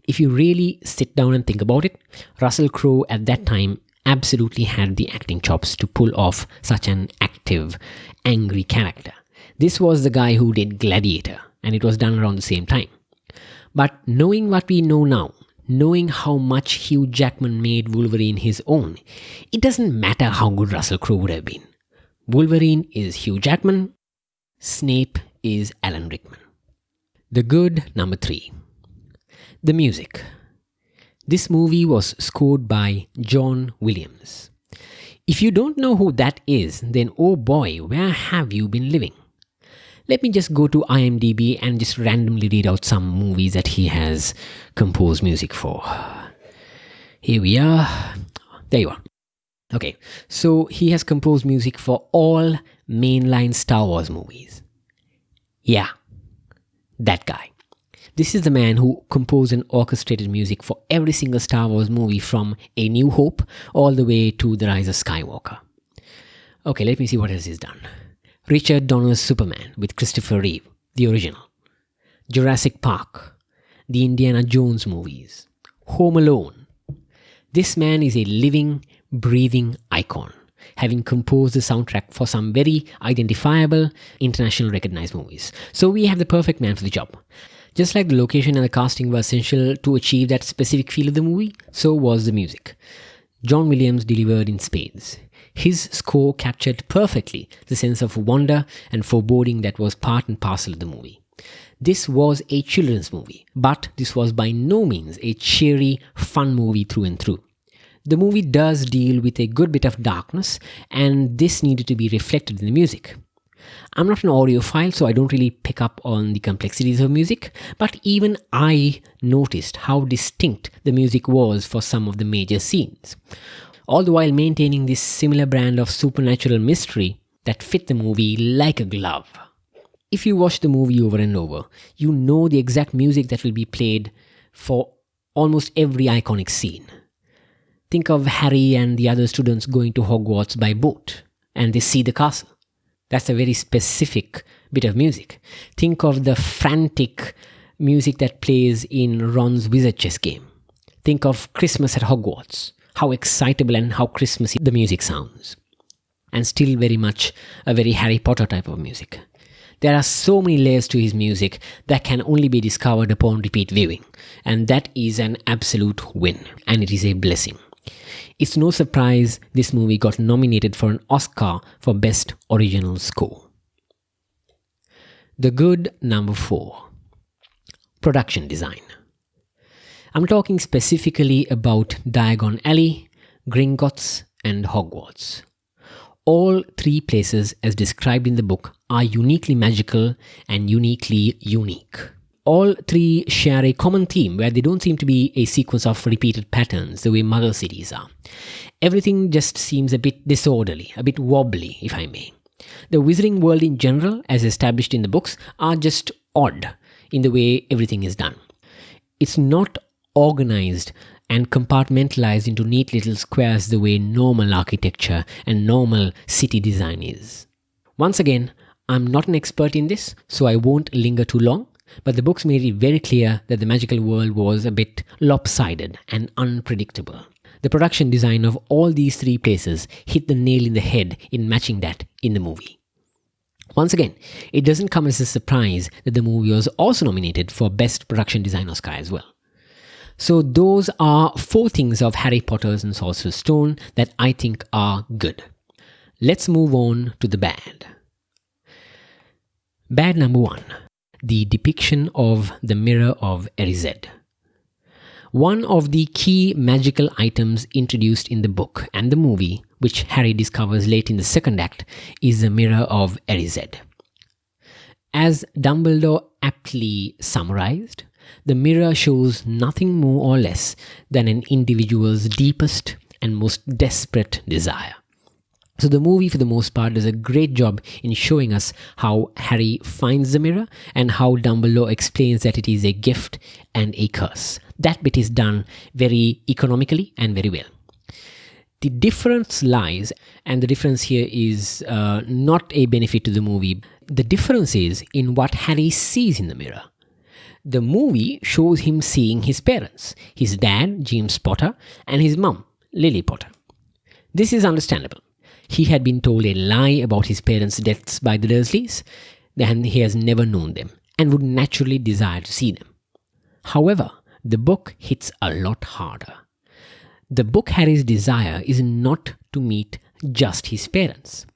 If you really sit down and think about it, Russell Crowe at that time absolutely had the acting chops to pull off such an active, angry character. This was the guy who did Gladiator, and it was done around the same time. But knowing what we know now, knowing how much Hugh Jackman made Wolverine his own, it doesn't matter how good Russell Crowe would have been. Wolverine is Hugh Jackman, Snape is Alan Rickman. The good number 3. The music. This movie was scored by John Williams. If you don't know who that is, then oh boy, where have you been living? Let me just go to IMDb and just randomly read out some movies that he has composed music for. Here we are. There you are. Okay, so he has composed music for all mainline Star Wars movies. Yeah, that guy. This is the man who composed and orchestrated music for every single Star Wars movie from A New Hope all the way to The Rise of Skywalker. Okay, let me see what else he's done. Richard Donner's Superman with Christopher Reeve, the original. Jurassic Park. The Indiana Jones movies. Home Alone. This man is a living, breathing icon, having composed the soundtrack for some very identifiable, internationally recognized movies. So we have the perfect man for the job. Just like the location and the casting were essential to achieve that specific feel of the movie, so was the music. John Williams delivered in spades. His score captured perfectly the sense of wonder and foreboding that was part and parcel of the movie. This was a children's movie, but this was by no means a cheery, fun movie through and through. The movie does deal with a good bit of darkness, and this needed to be reflected in the music. I'm not an audiophile, so I don't really pick up on the complexities of music, but even I noticed how distinct the music was for some of the major scenes, all the while maintaining this similar brand of supernatural mystery that fit the movie like a glove. If you watch the movie over and over, you know the exact music that will be played for almost every iconic scene. Think of Harry and the other students going to Hogwarts by boat, and they see the castle. That's a very specific bit of music. Think of the frantic music that plays in Ron's wizard chess game. Think of Christmas at Hogwarts. How excitable and how Christmassy the music sounds. And still very much a very Harry Potter type of music. There are so many layers to his music that can only be discovered upon repeat viewing. And that is an absolute win. And it is a blessing. It's no surprise this movie got nominated for an Oscar for Best Original Score. The good number 4. Production design. I'm talking specifically about Diagon Alley, Gringotts, and Hogwarts. All 3 places, as described in the book, are uniquely magical and uniquely unique. All 3 share a common theme where they don't seem to be a sequence of repeated patterns the way Muggle cities are. Everything just seems a bit disorderly, a bit wobbly, if I may. The Wizarding world in general, as established in the books, are just odd in the way everything is done. It's not organized and compartmentalized into neat little squares the way normal architecture and normal city design is. Once again, I'm not an expert in this, so I won't linger too long. But the books made it very clear that the magical world was a bit lopsided and unpredictable. The production design of all these 3 places hit the nail in the head in matching that in the movie. Once again, it doesn't come as a surprise that the movie was also nominated for Best Production Design Oscar as well. So those are 4 things of Harry Potter's and Sorcerer's Stone that I think are good. Let's move on to the bad. Bad number 1. The depiction of the Mirror of Erised. One of the key magical items introduced in the book and the movie, which Harry discovers late in the second act, is the Mirror of Erised. As Dumbledore aptly summarized, the mirror shows nothing more or less than an individual's deepest and most desperate desire. So the movie, for the most part, does a great job in showing us how Harry finds the mirror and how Dumbledore explains that it is a gift and a curse. That bit is done very economically and very well. The difference lies, and the difference here is not a benefit to the movie. The difference is in what Harry sees in the mirror. The movie shows him seeing his parents, his dad, James Potter, and his mum, Lily Potter. This is understandable. He had been told a lie about his parents' deaths by the Dursleys, and he has never known them, and would naturally desire to see them. However, the book hits a lot harder. The book Harry's desire is not to meet just his parents.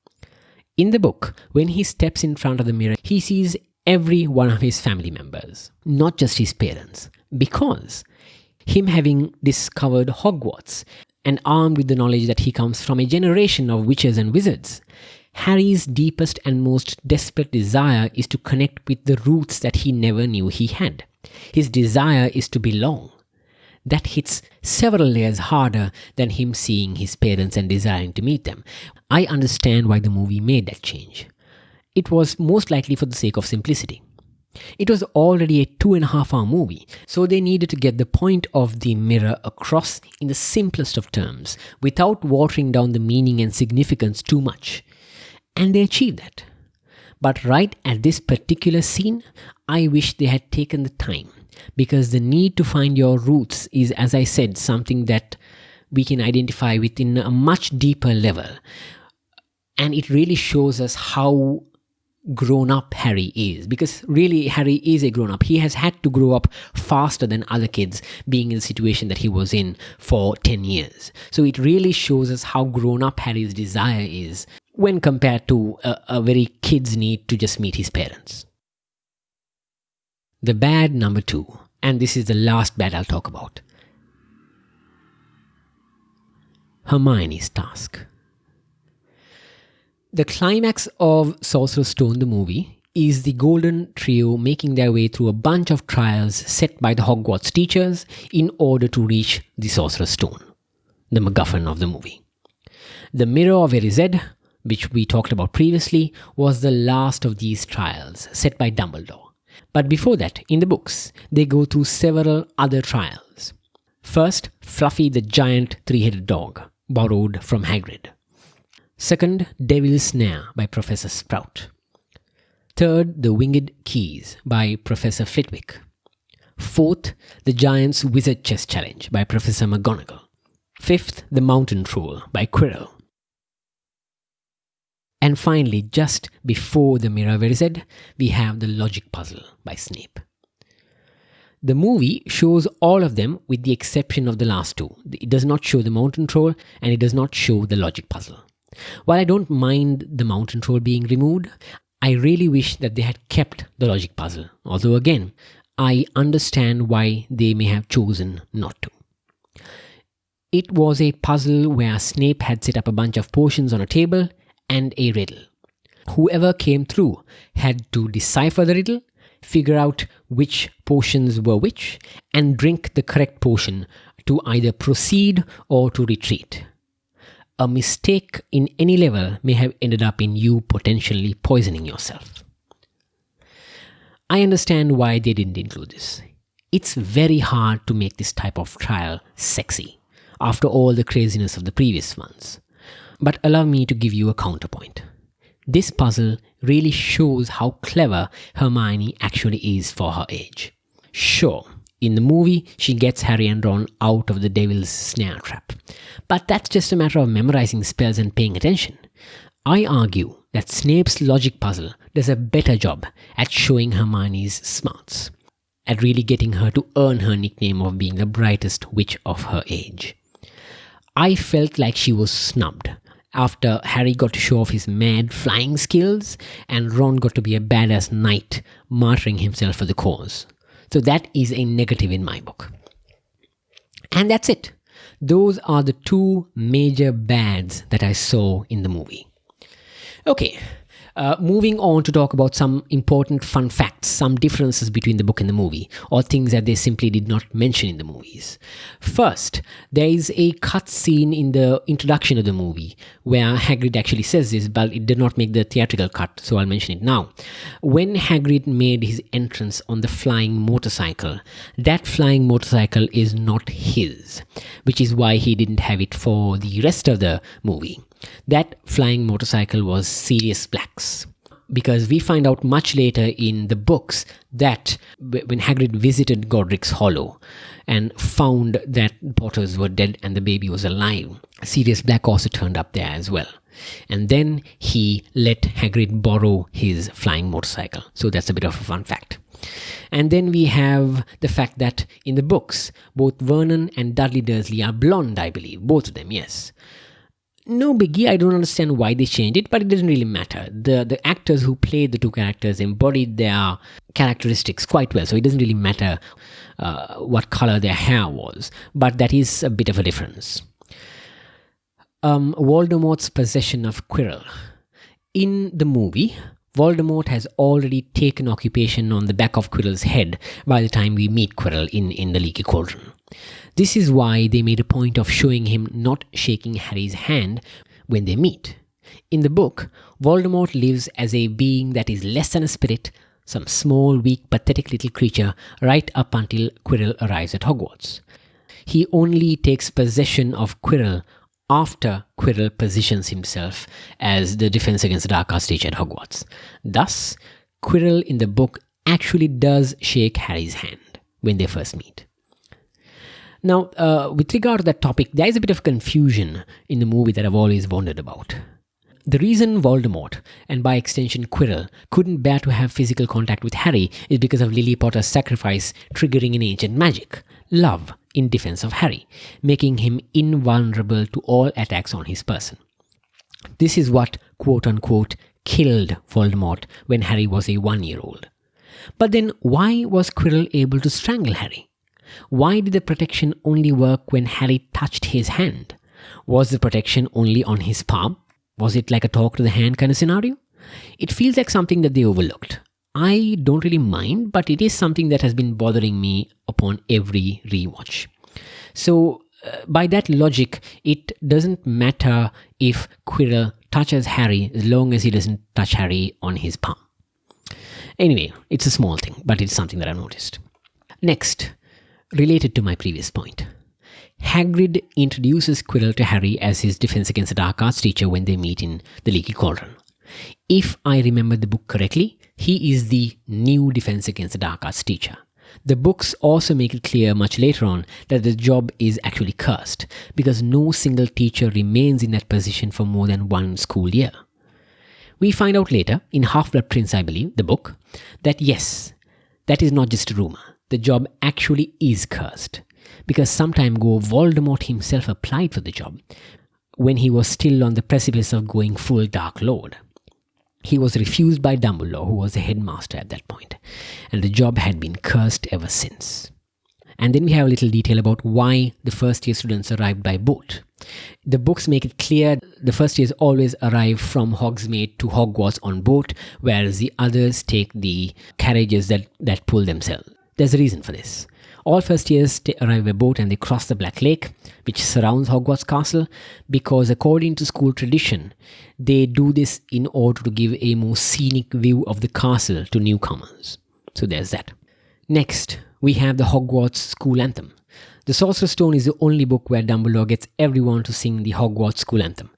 In the book, when he steps in front of the mirror, he sees every one of his family members, not just his parents, because him having discovered Hogwarts and armed with the knowledge that he comes from a generation of witches and wizards, Harry's deepest and most desperate desire is to connect with the roots that he never knew he had. His desire is to belong. That hits several layers harder than him seeing his parents and desiring to meet them. I understand why the movie made that change. It was most likely for the sake of simplicity. It was already a 2.5-hour movie, so they needed to get the point of the mirror across in the simplest of terms, without watering down the meaning and significance too much. And they achieved that. But right at this particular scene, I wish they had taken the time, because the need to find your roots is, as I said, something that we can identify with in a much deeper level. And it really shows us how grown up Harry is, because really Harry is a grown up. He has had to grow up faster than other kids, being in the situation that he was in for 10 years. So it really shows us how grown up Harry's desire is when compared to a very kid's need to just meet his parents. The bad number 2, and this is the last bad I'll talk about. Hermione's task. The climax of Sorcerer's Stone, the movie, is the Golden Trio making their way through a bunch of trials set by the Hogwarts teachers in order to reach the Sorcerer's Stone, the MacGuffin of the movie. The Mirror of Erised, which we talked about previously, was the last of these trials set by Dumbledore. But before that, in the books, they go through several other trials. First, Fluffy the giant three-headed dog, borrowed from Hagrid. Second, Devil's Snare by Professor Sprout. Third, The Winged Keys by Professor Flitwick. Fourth, The Giant's Wizard Chess Challenge by Professor McGonagall. Fifth, The Mountain Troll by Quirrell. And finally, just before the Mirror of Erised, we have The Logic Puzzle by Snape. The movie shows all of them with the exception of the last two. It does not show the Mountain Troll and it does not show the Logic Puzzle. While I don't mind the Mountain Troll being removed, I really wish that they had kept the Logic Puzzle. Although again, I understand why they may have chosen not to. It was a puzzle where Snape had set up a bunch of potions on a table and a riddle. Whoever came through had to decipher the riddle, figure out which potions were which, and drink the correct potion to either proceed or to retreat. A mistake in any level may have ended up in you potentially poisoning yourself. I understand why they didn't include this. It's very hard to make this type of trial sexy, after all the craziness of the previous ones. But allow me to give you a counterpoint. This puzzle really shows how clever Hermione actually is for her age. Sure, in the movie, she gets Harry and Ron out of the Devil's Snare trap. But that's just a matter of memorizing spells and paying attention. I argue that Snape's logic puzzle does a better job at showing Hermione's smarts, at really getting her to earn her nickname of being the brightest witch of her age. I felt like she was snubbed after Harry got to show off his mad flying skills and Ron got to be a badass knight martyring himself for the cause. So that is a negative in my book. And that's it. Those are the two major bads that I saw in the movie. Okay, moving on to talk about some important fun facts, some differences between the book and the movie, or things that they simply did not mention in the movies. First, there is a cut scene in the introduction of the movie where Hagrid actually says this, but it did not make the theatrical cut, so I'll mention it now. When Hagrid made his entrance on the flying motorcycle, that flying motorcycle is not his, which is why he didn't have it for the rest of the movie. That flying motorcycle was Sirius Black's. Because we find out much later in the books that when Hagrid visited Godric's Hollow and found that Potters were dead and the baby was alive, Sirius Black also turned up there as well. And then he let Hagrid borrow his flying motorcycle. So that's a bit of a fun fact. And then we have the fact that in the books, both Vernon and Dudley Dursley are blonde, I believe. Both of them, yes. No biggie, I don't understand why they changed it, but it doesn't really matter. The actors who played the two characters embodied their characteristics quite well, so it doesn't really matter what color their hair was, but that is a bit of a difference. Voldemort's possession of Quirrell. In the movie, Voldemort has already taken occupation on the back of Quirrell's head by the time we meet Quirrell in the Leaky Cauldron. This is why they made a point of showing him not shaking Harry's hand when they meet. In the book, Voldemort lives as a being that is less than a spirit, some small, weak, pathetic little creature, right up until Quirrell arrives at Hogwarts. He only takes possession of Quirrell after Quirrell positions himself as the Defense Against the Dark Arts teacher at Hogwarts. Thus, Quirrell in the book actually does shake Harry's hand when they first meet. Now, with regard to that topic, there is a bit of confusion in the movie that I've always wondered about. The reason Voldemort, and by extension Quirrell, couldn't bear to have physical contact with Harry is because of Lily Potter's sacrifice triggering an ancient magic, love, in defense of Harry, making him invulnerable to all attacks on his person. This is what, quote-unquote, killed Voldemort when Harry was a 1-year-old. But then why was Quirrell able to strangle Harry? Why did the protection only work when Harry touched his hand? Was the protection only on his palm? Was it like a talk to the hand kind of scenario? It feels like something that they overlooked. I don't really mind, but it is something that has been bothering me upon every rewatch. So, by that logic, it doesn't matter if Quirrell touches Harry as long as he doesn't touch Harry on his palm. Anyway, it's a small thing, but it's something that I've noticed. Next, related to my previous point, Hagrid introduces Quirrell to Harry as his Defense Against the Dark Arts teacher when they meet in the Leaky Cauldron. If I remember the book correctly, he is the new Defense Against the Dark Arts teacher. The books also make it clear much later on that the job is actually cursed, because no single teacher remains in that position for more than one school year. We find out later, in Half-Blood Prince, I believe, the book, that yes, that is not just a rumor. The job actually is cursed, because some time ago Voldemort himself applied for the job when he was still on the precipice of going full Dark Lord. He was refused by Dumbledore, who was the headmaster at that point, and the job had been cursed ever since. And then we have a little detail about why the first-year students arrived by boat. The books make it clear the first years always arrive from Hogsmeade to Hogwarts on boat, whereas the others take the carriages that pull themselves. There's a reason for this. All first years arrive by boat and they cross the Black Lake, which surrounds Hogwarts Castle, because according to school tradition, they do this in order to give a more scenic view of the castle to newcomers. So there's that. Next, we have the Hogwarts School Anthem. The Sorcerer's Stone is the only book where Dumbledore gets everyone to sing the Hogwarts School Anthem.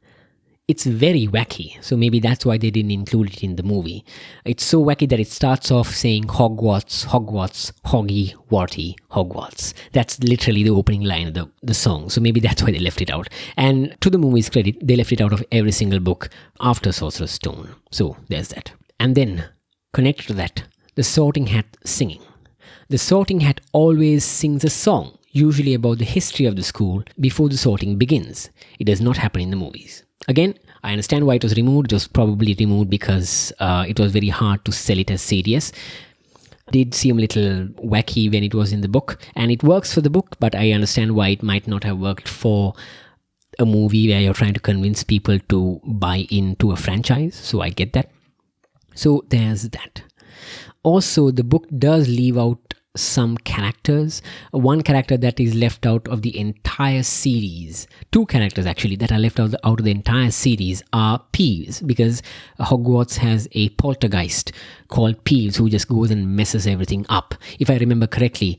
It's very wacky, so maybe that's why they didn't include it in the movie. It's so wacky that it starts off saying Hogwarts, Hogwarts, Hoggy, Warty, Hogwarts. That's literally the opening line of the song, so maybe that's why they left it out. And to the movie's credit, they left it out of every single book after Sorcerer's Stone. So there's that. And then, connected to that, the Sorting Hat singing. The Sorting Hat always sings a song, usually about the history of the school, before the sorting begins. It does not happen in the movies. Again, I understand why it was removed. It was probably removed because it was very hard to sell it as serious. did seem a little wacky when it was in the book, and it works for the book, but I understand why it might not have worked for a movie where you're trying to convince people to buy into a franchise. So I get that. So there's that. Also, the book does leave out some characters. One character that is left out of the entire series, two characters actually that are left out of the entire series are Peeves, because Hogwarts has a poltergeist called Peeves who just goes and messes everything up. If I remember correctly,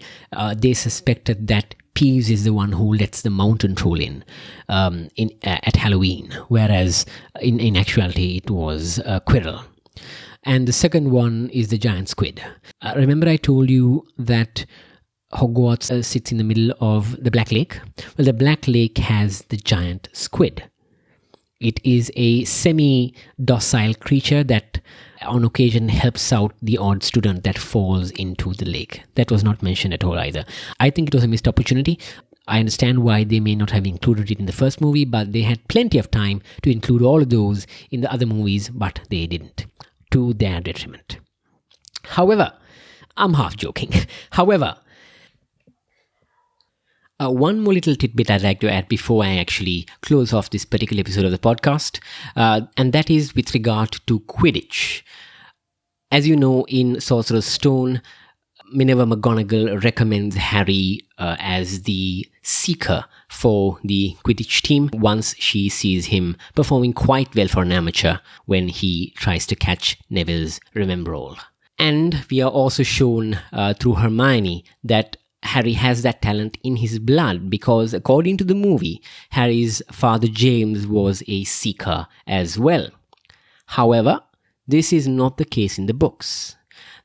they suspected that Peeves is the one who lets the mountain troll in at Halloween, whereas in actuality it was Quirrell. And the second one is the giant squid. Remember I told you that Hogwarts sits in the middle of the Black Lake? Well, the Black Lake has the giant squid. It is a semi-docile creature that on occasion helps out the odd student that falls into the lake. That was not mentioned at all either. I think it was a missed opportunity. I understand why they may not have included it in the first movie, but they had plenty of time to include all of those in the other movies, but they didn't, to their detriment. However, I'm half joking. However, one more little tidbit I'd like to add before I actually close off this particular episode of the podcast, and that is with regard to Quidditch. As you know, in Sorcerer's Stone, Minerva McGonagall recommends Harry as the seeker for the Quidditch team once she sees him performing quite well for an amateur when he tries to catch Neville's Remembrall. And we are also shown through Hermione that Harry has that talent in his blood because, according to the movie, Harry's father James was a seeker as well. However, this is not the case in the books.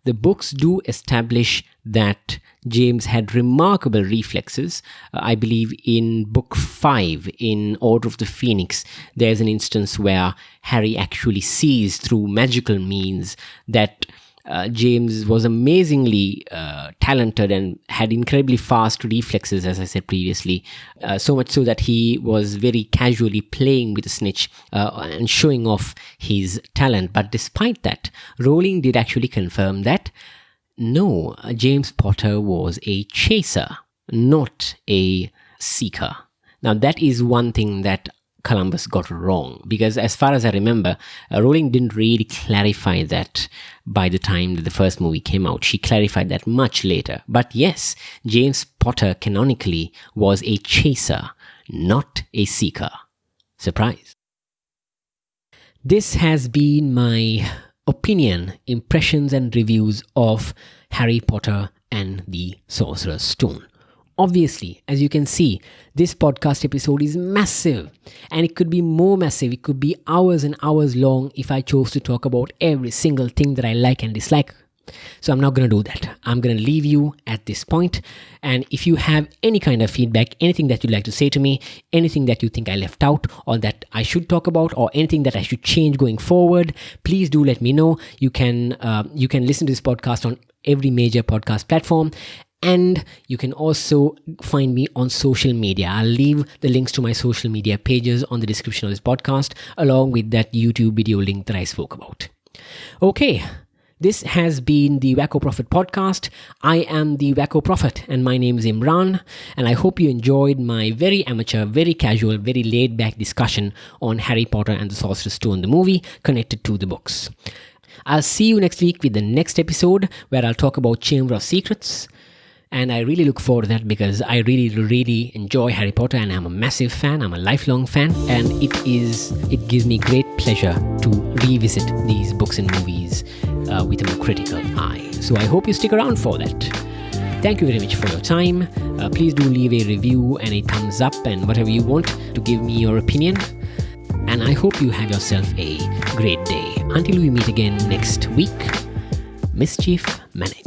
The books do establish that James had remarkable reflexes. I believe in book 5, in Order of the Phoenix, there's an instance where Harry actually sees through magical means that James was amazingly talented and had incredibly fast reflexes, as I said previously, so much so that he was very casually playing with a snitch and showing off his talent. But despite that, Rowling did actually confirm that no, James Potter was a chaser, not a seeker. Now that is one thing that Columbus got wrong, because as far as I remember, Rowling didn't really clarify that by the time that the first movie came out. She clarified that much later. But yes, James Potter canonically was a chaser, not a seeker. Surprise. This has been my opinion, impressions and reviews of Harry Potter and the Sorcerer's Stone. Obviously, as you can see, this podcast episode is massive, and it could be more massive. It could be hours and hours long if I chose to talk about every single thing that I like and dislike. So I'm not going to do that. I'm going to leave you at this point. And if you have any kind of feedback, anything that you'd like to say to me, anything that you think I left out or that I should talk about, or anything that I should change going forward, please do let me know. You can listen to this podcast on every major podcast platform. And you can also find me on social media. I'll leave the links to my social media pages on the description of this podcast, along with that YouTube video link that I spoke about. Okay, this has been the Wacko Prophet podcast. I am the Wacko Prophet, and my name is Imran. And I hope you enjoyed my very amateur, very casual, very laid-back discussion on Harry Potter and the Sorcerer's Stone, the movie, connected to the books. I'll see you next week with the next episode, where I'll talk about Chamber of Secrets. And I really look forward to that because I really enjoy Harry Potter, and I'm a massive fan. I'm a lifelong fan, and it gives me great pleasure to revisit these books and movies with a more critical eye. So I hope you stick around for that. Thank you very much for your time. Please do leave a review and a thumbs up and whatever you want to give me your opinion. And I hope you have yourself a great day. Until we meet again next week, mischief managed.